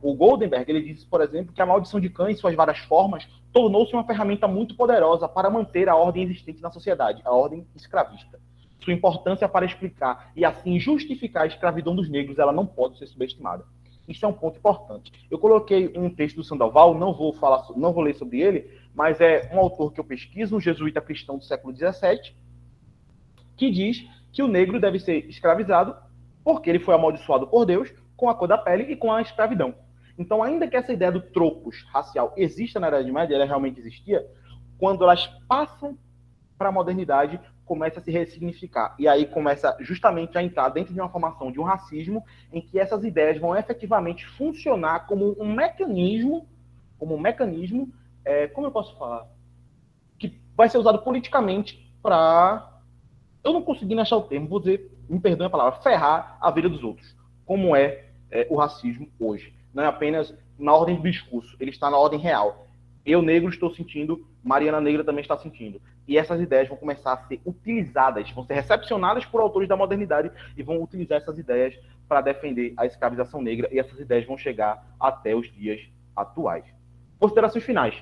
O Goldenberg, ele diz, por exemplo, que a maldição de Cã, em suas várias formas, tornou-se uma ferramenta muito poderosa para manter a ordem existente na sociedade, a ordem escravista. Sua importância para explicar e, assim, justificar a escravidão dos negros, ela não pode ser subestimada. Isso é um ponto importante. Eu coloquei um texto do Sandoval, não vou ler sobre ele, mas é um autor que eu pesquiso, um jesuíta cristão do século XVII, que diz que o negro deve ser escravizado porque ele foi amaldiçoado por Deus com a cor da pele e com a escravidão. Então, ainda que essa ideia do trocos racial exista na Idade Média, ela realmente existia, quando elas passam para a modernidade, começa a se ressignificar. E aí começa justamente a entrar dentro de uma formação de um racismo em que essas ideias vão efetivamente funcionar como um mecanismo, como eu posso falar? Que vai ser usado politicamente para... Eu não consegui achar o termo, vou dizer, me perdoe a palavra, ferrar a vida dos outros. Como o racismo hoje. Não é apenas na ordem do discurso, ele está na ordem real. Eu, negro, estou sentindo, Mariana Negra também está sentindo. E essas ideias vão começar a ser utilizadas, vão ser recepcionadas por autores da modernidade e vão utilizar essas ideias para defender a escravização negra, e essas ideias vão chegar até os dias atuais. Considerações finais.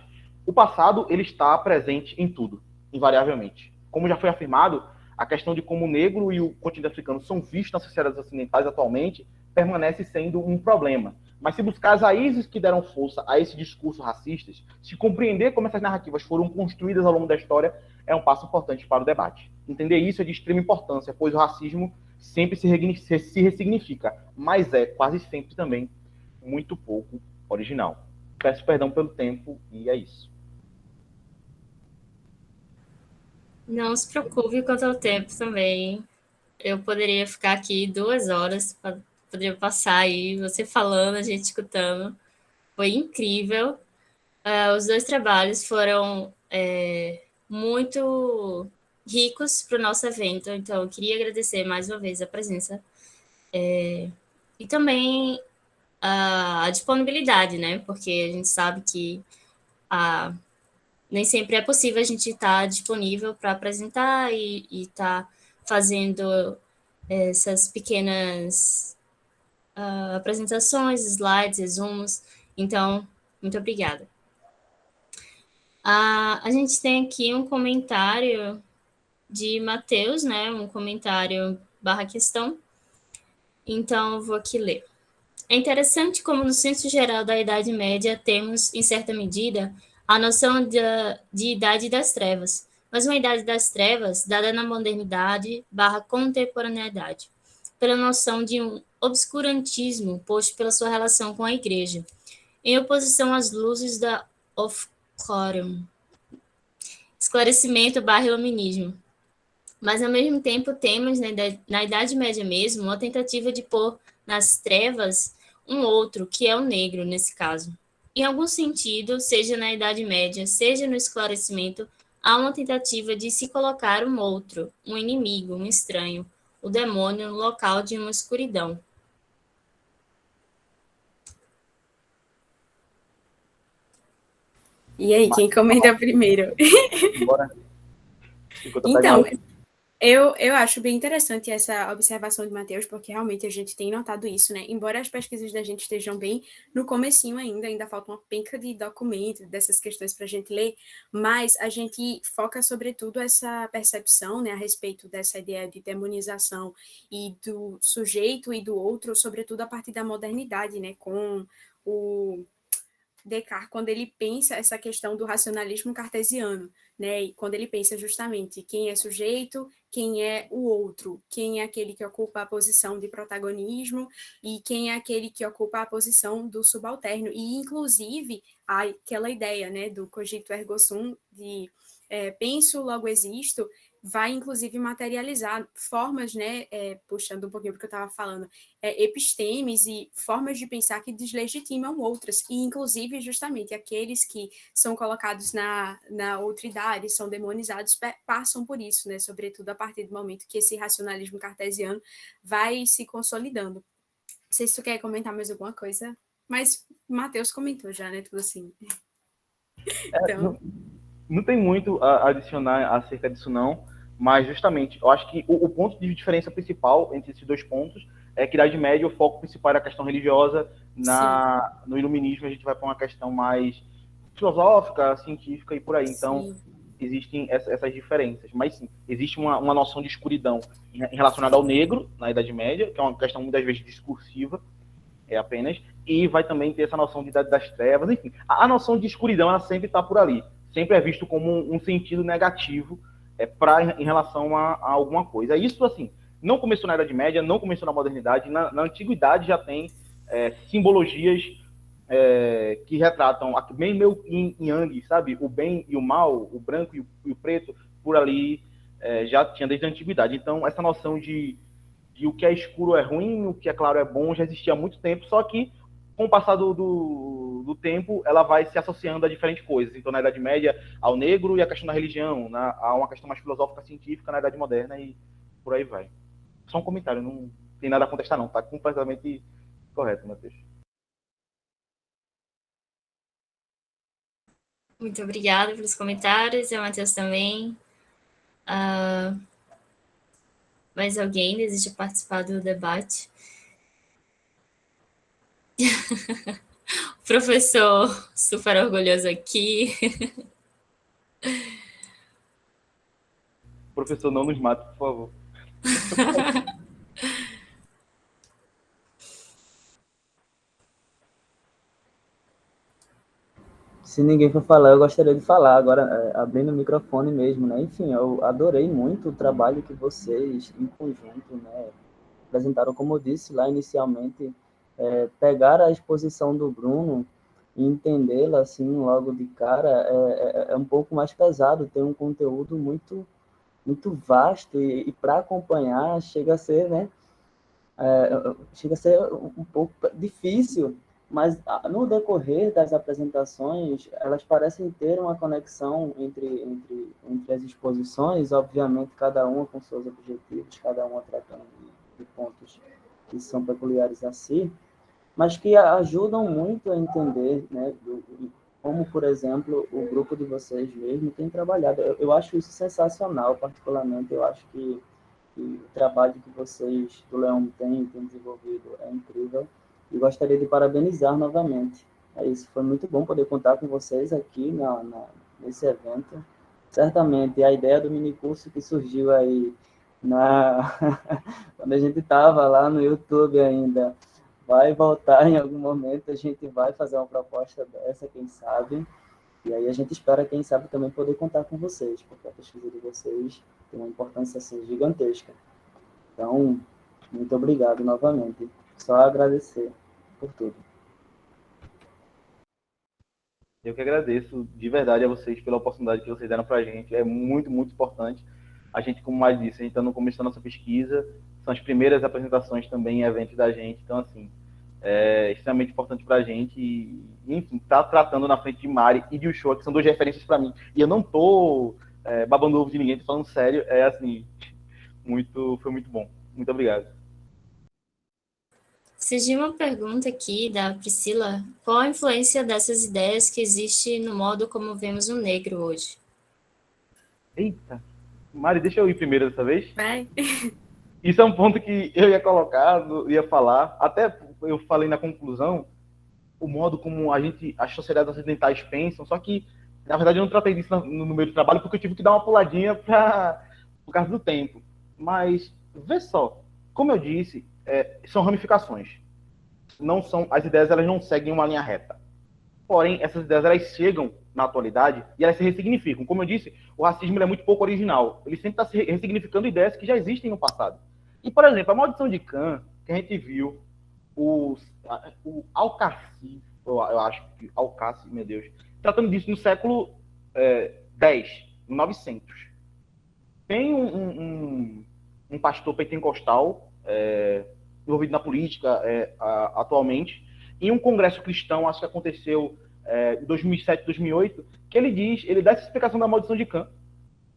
O passado, ele está presente em tudo, invariavelmente. Como já foi afirmado, a questão de como o negro e o continente africano são vistos nas sociedades ocidentais atualmente permanece sendo um problema. Mas se buscar as raízes que deram força a esse discurso racista, se compreender como essas narrativas foram construídas ao longo da história, é um passo importante para o debate. Entender isso é de extrema importância, pois o racismo sempre se ressignifica, mas é quase sempre também muito pouco original. Peço perdão pelo tempo e é isso. Não se preocupe quanto ao tempo também. Eu poderia ficar aqui 2 horas, poderia passar aí, você falando, a gente escutando. Foi incrível. Os 2 trabalhos foram muito ricos para o nosso evento, então eu queria agradecer mais uma vez a presença e também a disponibilidade, né? Porque a gente sabe que nem sempre é possível a gente estar disponível para apresentar e estar fazendo essas pequenas apresentações, slides, resumos. Então, muito obrigada. A gente tem aqui um comentário de Mateus, né? Um comentário / questão. Então, eu vou aqui ler. É interessante como no senso geral da Idade Média temos, em certa medida, a noção de Idade das Trevas, mas uma Idade das Trevas dada na modernidade / contemporaneidade, pela noção de um obscurantismo posto pela sua relação com a Igreja, em oposição às luzes da Ofcorium, esclarecimento / iluminismo. Mas, ao mesmo tempo, temos, na Idade Média mesmo, uma tentativa de pôr nas trevas um outro, que é o negro, nesse caso. Em algum sentido, seja na Idade Média, seja no esclarecimento, há uma tentativa de se colocar um outro, um inimigo, um estranho, o demônio no local de uma escuridão. E aí, quem comenta primeiro? Bora. Então, eu acho bem interessante essa observação de Matheus, porque realmente a gente tem notado isso, né? Embora as pesquisas da gente estejam bem no comecinho ainda falta uma penca de documentos, dessas questões para a gente ler, mas a gente foca sobretudo essa percepção, né, a respeito dessa ideia de demonização e do sujeito e do outro, sobretudo a partir da modernidade, né, com o Descartes, quando ele pensa essa questão do racionalismo cartesiano, né? E quando ele pensa justamente quem é sujeito, quem é o outro, quem é aquele que ocupa a posição de protagonismo e quem é aquele que ocupa a posição do subalterno. E, inclusive, aquela ideia, né, do cogito ergo sum, de penso, logo existo, vai, inclusive, materializar formas, né, puxando um pouquinho porque eu estava falando, epistemes e formas de pensar que deslegitimam outras, e, inclusive, justamente, aqueles que são colocados na outridade, são demonizados, passam por isso, né, sobretudo a partir do momento que esse racionalismo cartesiano vai se consolidando. Não sei se tu quer comentar mais alguma coisa, mas Matheus comentou já, né, tudo assim. Então... Não tem muito a adicionar acerca disso, não, mas justamente, eu acho que o ponto de diferença principal entre esses dois pontos é que na Idade Média o foco principal era a questão religiosa, no Iluminismo a gente vai para uma questão mais filosófica, científica e por aí. Então, existem essas diferenças, mas sim, existe uma noção de escuridão relacionada ao negro na Idade Média, que é uma questão muitas vezes discursiva, apenas, e vai também ter essa noção de Idade das Trevas, enfim, a noção de escuridão ela sempre está por ali. Sempre é visto como um sentido negativo em relação a alguma coisa. Isso, assim, não começou na Idade Média, não começou na modernidade, na Antiguidade já tem simbologias que retratam bem meu yin e yang, sabe? O bem e o mal, o branco e o preto, por ali já tinha desde a Antiguidade. Então, essa noção de o que é escuro é ruim, o que é claro é bom, já existia há muito tempo, só que com o passar do tempo, ela vai se associando a diferentes coisas. Então, na Idade Média, ao negro e a questão da religião, há uma questão mais filosófica, científica na Idade Moderna e por aí vai. Só um comentário, não tem nada a contestar não, tá completamente correto, Matheus. Muito obrigada pelos comentários, e a Matheus também. Mais alguém deseja participar do debate? Professor super orgulhoso aqui. Professor, não nos mate, por favor. Se ninguém for falar, eu gostaria de falar agora, abrindo o microfone mesmo, né? Enfim, eu adorei muito o trabalho que vocês, em conjunto, né, apresentaram, como eu disse lá inicialmente, pegar a exposição do Bruno e entendê-la assim logo de cara é um pouco mais pesado, tem um conteúdo muito muito vasto e para acompanhar chega a ser, né, chega a ser um pouco difícil, mas no decorrer das apresentações elas parecem ter uma conexão entre as exposições, obviamente cada uma com seus objetivos, cada uma tratando de pontos que são peculiares a si, mas que ajudam muito a entender, né, como, por exemplo, o grupo de vocês mesmo tem trabalhado. Eu acho isso sensacional, particularmente, eu acho que o trabalho que vocês, do Leão, têm desenvolvido é incrível, e gostaria de parabenizar novamente. É isso, foi muito bom poder contar com vocês aqui nesse evento. Certamente, a ideia do minicurso que surgiu aí quando a gente estava lá no YouTube ainda, vai voltar em algum momento, a gente vai fazer uma proposta dessa, quem sabe, e aí a gente espera, quem sabe, também poder contar com vocês, porque a pesquisa de vocês tem uma importância assim, gigantesca. Então, muito obrigado novamente. Só agradecer por tudo. Eu que agradeço de verdade a vocês pela oportunidade que vocês deram para a gente. É muito, muito importante. A gente, como mais disse, a gente está no começo da nossa pesquisa. São as primeiras apresentações também em eventos da gente. Então, assim, é extremamente importante para a gente. E, enfim, tá tratando na frente de Mari e de Uchoa, que são duas referências para mim. E eu não tô babando ovo de ninguém, tô falando sério. É assim, foi muito bom. Muito obrigado. Surgiu uma pergunta aqui da Priscila. Qual a influência dessas ideias que existe no modo como vemos o negro hoje? Eita, Mari, deixa eu ir primeiro dessa vez. Vai. Isso é um ponto que eu ia colocar, ia falar, até eu falei na conclusão, o modo como as sociedades ocidentais pensam, só que, na verdade, eu não tratei disso no meio do trabalho, porque eu tive que dar uma puladinha por causa do tempo. Mas, vê só, como eu disse, são ramificações. As ideias elas não seguem uma linha reta. Porém, essas ideias elas chegam na atualidade e elas se ressignificam. Como eu disse, o racismo é muito pouco original. Ele sempre está se ressignificando ideias que já existem no passado. E, por exemplo, a maldição de Khan, que a gente viu, o Alcácer, eu acho que Alcácer, meu Deus, tratando disso no século X, 900. Tem um pastor pentecostal envolvido na política atualmente, em um congresso cristão, acho que aconteceu em 2007, 2008, que ele dá essa explicação da maldição de Khan,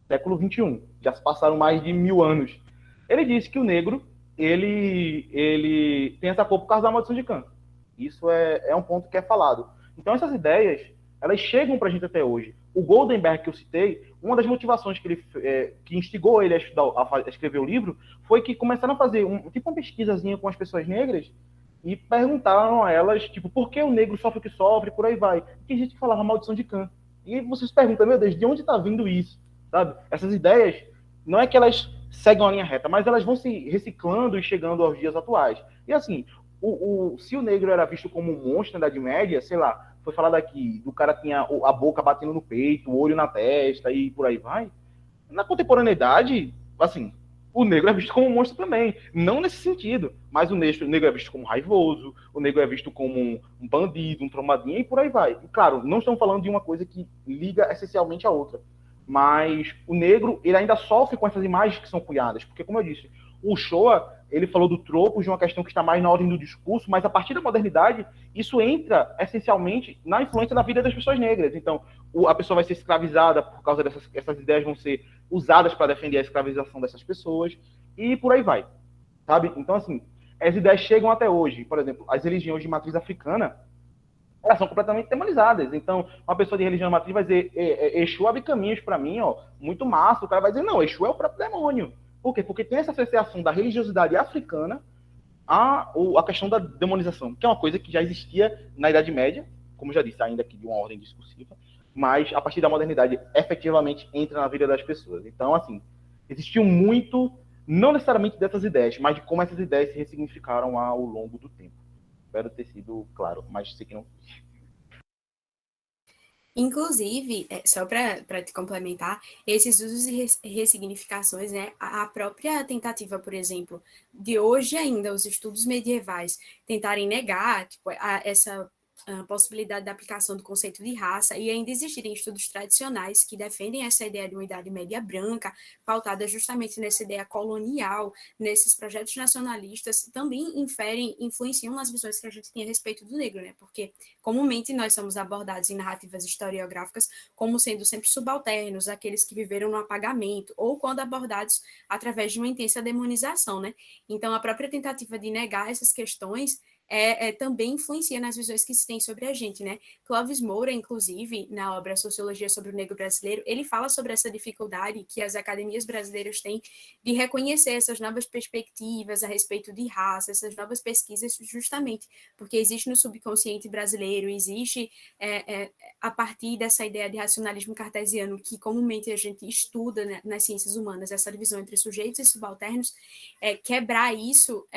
século XXI, já se passaram mais de 1000 anos. Ele disse que o negro, ele tem essa cor por causa da maldição de Khan. Isso é um ponto que é falado. Então, essas ideias, elas chegam para a gente até hoje. O Goldenberg, que eu citei, uma das motivações que instigou ele a escrever o livro foi que começaram a fazer uma pesquisazinha com as pessoas negras e perguntaram a elas, tipo, por que o negro sofre o que sofre, por aí vai. E tem gente que falava maldição de Khan. E vocês perguntam, meu Deus, de onde está vindo isso? Sabe? Essas ideias, não é que elas seguem uma linha reta, mas elas vão se reciclando e chegando aos dias atuais. E assim, se o negro era visto como um monstro na Idade Média, sei lá, foi falado aqui, do cara tinha a boca batendo no peito, o olho na testa e por aí vai. Na contemporaneidade, assim, o negro é visto como um monstro também. Não nesse sentido, mas o negro é visto como raivoso, o negro é visto como um bandido, um trombadinha e por aí vai. E claro, não estamos falando de uma coisa que liga essencialmente a outra. Mas o negro, ele ainda sofre com essas imagens que são cunhadas. Porque, como eu disse, o Shoa, ele falou do tropo de uma questão que está mais na ordem do discurso, mas a partir da modernidade, isso entra essencialmente na influência da vida das pessoas negras. Então, a pessoa vai ser escravizada por causa essas ideias vão ser usadas para defender a escravização dessas pessoas, e por aí vai, sabe? Então, assim, as ideias chegam até hoje. Por exemplo, as religiões de matriz africana, elas são completamente demonizadas. Então, uma pessoa de religião de matriz vai dizer, Exu abre caminhos para mim, ó, muito massa. O cara vai dizer, não, Exu é o próprio demônio. Por quê? Porque tem essa associação da religiosidade africana a questão da demonização, que é uma coisa que já existia na Idade Média, como já disse, ainda que de uma ordem discursiva, mas a partir da modernidade efetivamente entra na vida das pessoas. Então, assim, existiu muito, não necessariamente dessas ideias, mas de como essas ideias se ressignificaram ao longo do tempo. Espero ter sido claro, mas sei que não. Inclusive, só para te complementar, esses usos e ressignificações, né, a própria tentativa, por exemplo, de hoje ainda os estudos medievais tentarem negar tipo, essa possibilidade da aplicação do conceito de raça e ainda existirem estudos tradicionais que defendem essa ideia de uma Idade Média branca, pautada justamente nessa ideia colonial, nesses projetos nacionalistas, também influenciam nas visões que a gente tem a respeito do negro, né? Porque comumente nós somos abordados em narrativas historiográficas como sendo sempre subalternos, aqueles que viveram no apagamento, ou quando abordados através de uma intensa demonização, né? Então, a própria tentativa de negar essas questões também influencia nas visões que se tem sobre a gente, né? Clóvis Moura, inclusive, na obra Sociologia sobre o Negro Brasileiro, ele fala sobre essa dificuldade que as academias brasileiras têm de reconhecer essas novas perspectivas a respeito de raça, essas novas pesquisas, justamente porque existe no subconsciente brasileiro, existe a partir dessa ideia de racionalismo cartesiano que comumente a gente estuda, né, nas ciências humanas, essa divisão entre sujeitos e subalternos, quebrar isso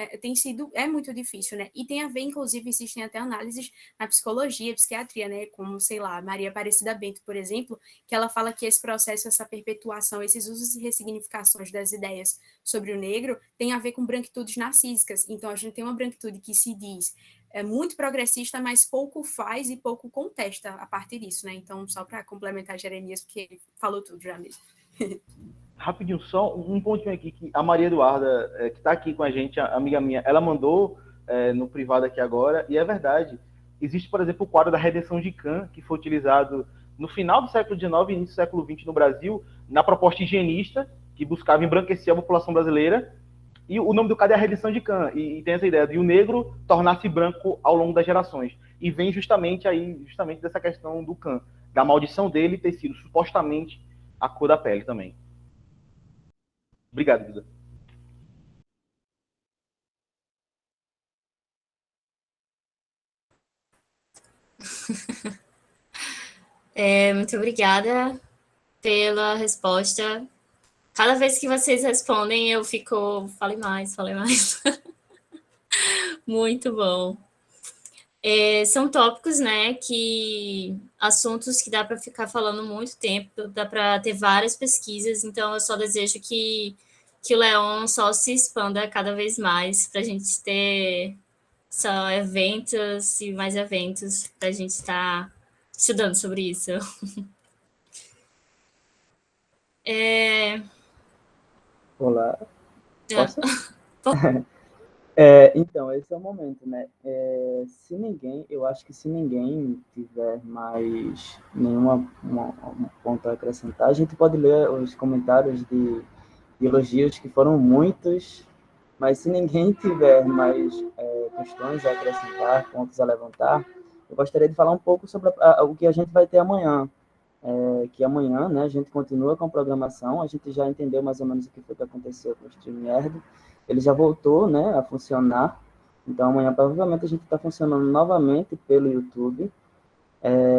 é muito difícil, né? E tem a ver, inclusive, existem até análises na psicologia, psiquiatria, né, como, sei lá, Maria Aparecida Bento, por exemplo, que ela fala que esse processo, essa perpetuação, esses usos e ressignificações das ideias sobre o negro tem a ver com branquitudes narcísicas. Então, a gente tem uma branquitude que se diz muito progressista, mas pouco faz e pouco contesta a partir disso, né? Então, só para complementar Jeremias, porque ele falou tudo já mesmo. Rapidinho, só um pontinho aqui, que a Maria Eduarda, que está aqui com a gente, a amiga minha, ela mandou no privado aqui agora, e é verdade. Existe, por exemplo, o quadro da Redenção de Khan, que foi utilizado no final do século XIX e início do século XX no Brasil, na proposta higienista, que buscava embranquecer a população brasileira, E o nome do Cad é a Redenção de Khan, e tem essa ideia de o negro tornar-se branco ao longo das gerações. E vem justamente dessa questão do Khan, da maldição dele ter sido supostamente a cor da pele também. Obrigado, Duda. Muito obrigada pela resposta. Cada vez que vocês respondem, eu fico... Fale mais. Muito bom. São tópicos, né, assuntos que dá para ficar falando muito tempo, dá para ter várias pesquisas, então eu só desejo que o Leon só se expanda cada vez mais, para a gente ter só eventos e mais eventos, para a gente estar estudando sobre isso. Olá, posso? Então, esse é o momento, né? Eu acho que se ninguém tiver mais um ponto a acrescentar, a gente pode ler os comentários de elogios, que foram muitos, mas se ninguém tiver mais questões a acrescentar, pontos a levantar, eu gostaria de falar um pouco sobre o que a gente vai ter amanhã. Que amanhã, né, a gente continua com a programação, a gente já entendeu mais ou menos o que foi que aconteceu com o StreamYard, ele já voltou, né, a funcionar, então amanhã provavelmente a gente está funcionando novamente pelo YouTube,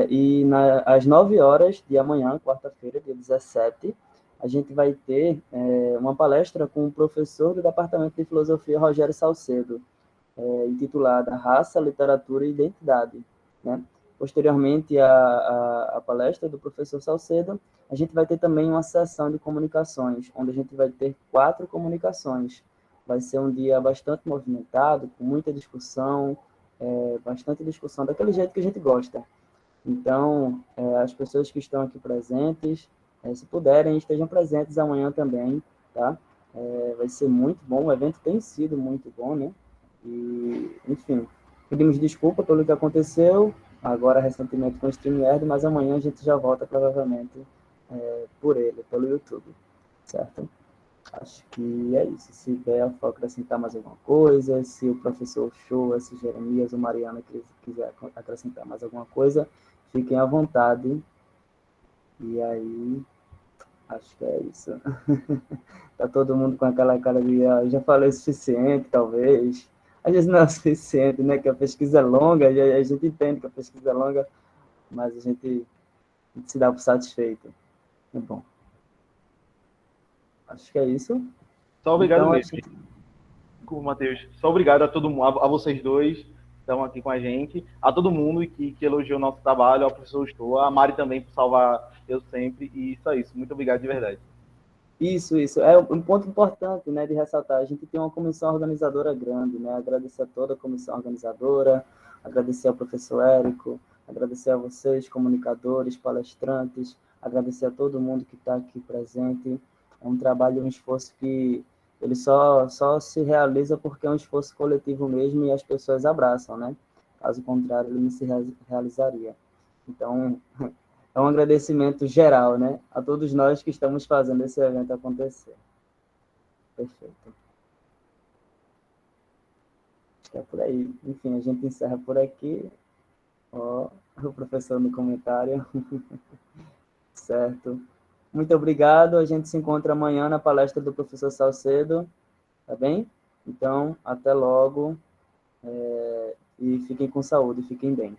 e às 9 horas de amanhã, quarta-feira, dia 17, a gente vai ter uma palestra com o professor do Departamento de Filosofia, Rogério Salcedo, intitulada Raça, Literatura e Identidade, né? Posteriormente à palestra do professor Salcedo, a gente vai ter também uma sessão de comunicações, onde a gente vai ter 4 comunicações. Vai ser um dia bastante movimentado, com muita discussão, bastante discussão, daquele jeito que a gente gosta. Então, as pessoas que estão aqui presentes, se puderem, estejam presentes amanhã também, tá? Vai ser muito bom, o evento tem sido muito bom, né? E, enfim, pedimos desculpa pelo que aconteceu, agora recentemente com o StreamYard, mas amanhã a gente já volta provavelmente pelo YouTube, certo? Acho que é isso. Se der para acrescentar mais alguma coisa, se o professor Shoa, se Jeremias ou Mariana quiser acrescentar mais alguma coisa, fiquem à vontade. E aí, acho que é isso. Tá todo mundo com aquela cara de já falei o suficiente, talvez. Às vezes não é o suficiente, né? Que a pesquisa é longa, e a gente entende que a pesquisa é longa, mas a gente se dá por satisfeito. É bom. Acho que é isso. Só obrigado Então, mesmo. Matheus. Só obrigado a todo mundo, a vocês dois que estão aqui com a gente, a todo mundo que elogiou o nosso trabalho, ao professor Stoa, a Mari também por salvar eu sempre, e só isso. Muito obrigado de verdade. Isso. É um ponto importante, né, de ressaltar. A gente tem uma comissão organizadora grande, né? Agradecer a toda a comissão organizadora, agradecer ao professor Érico, agradecer a vocês, comunicadores, palestrantes, agradecer a todo mundo que está aqui presente. É um trabalho, um esforço que ele só se realiza porque é um esforço coletivo mesmo e as pessoas abraçam, né? Caso contrário, ele não se realizaria. Então, é um agradecimento geral, né, a todos nós que estamos fazendo esse evento acontecer. Perfeito. Acho que é por aí. Enfim, a gente encerra por aqui. Ó, o professor no comentário. Certo. Muito obrigado. A gente se encontra amanhã na palestra do professor Salcedo. Tá bem? Então, até logo. E fiquem com saúde, fiquem bem.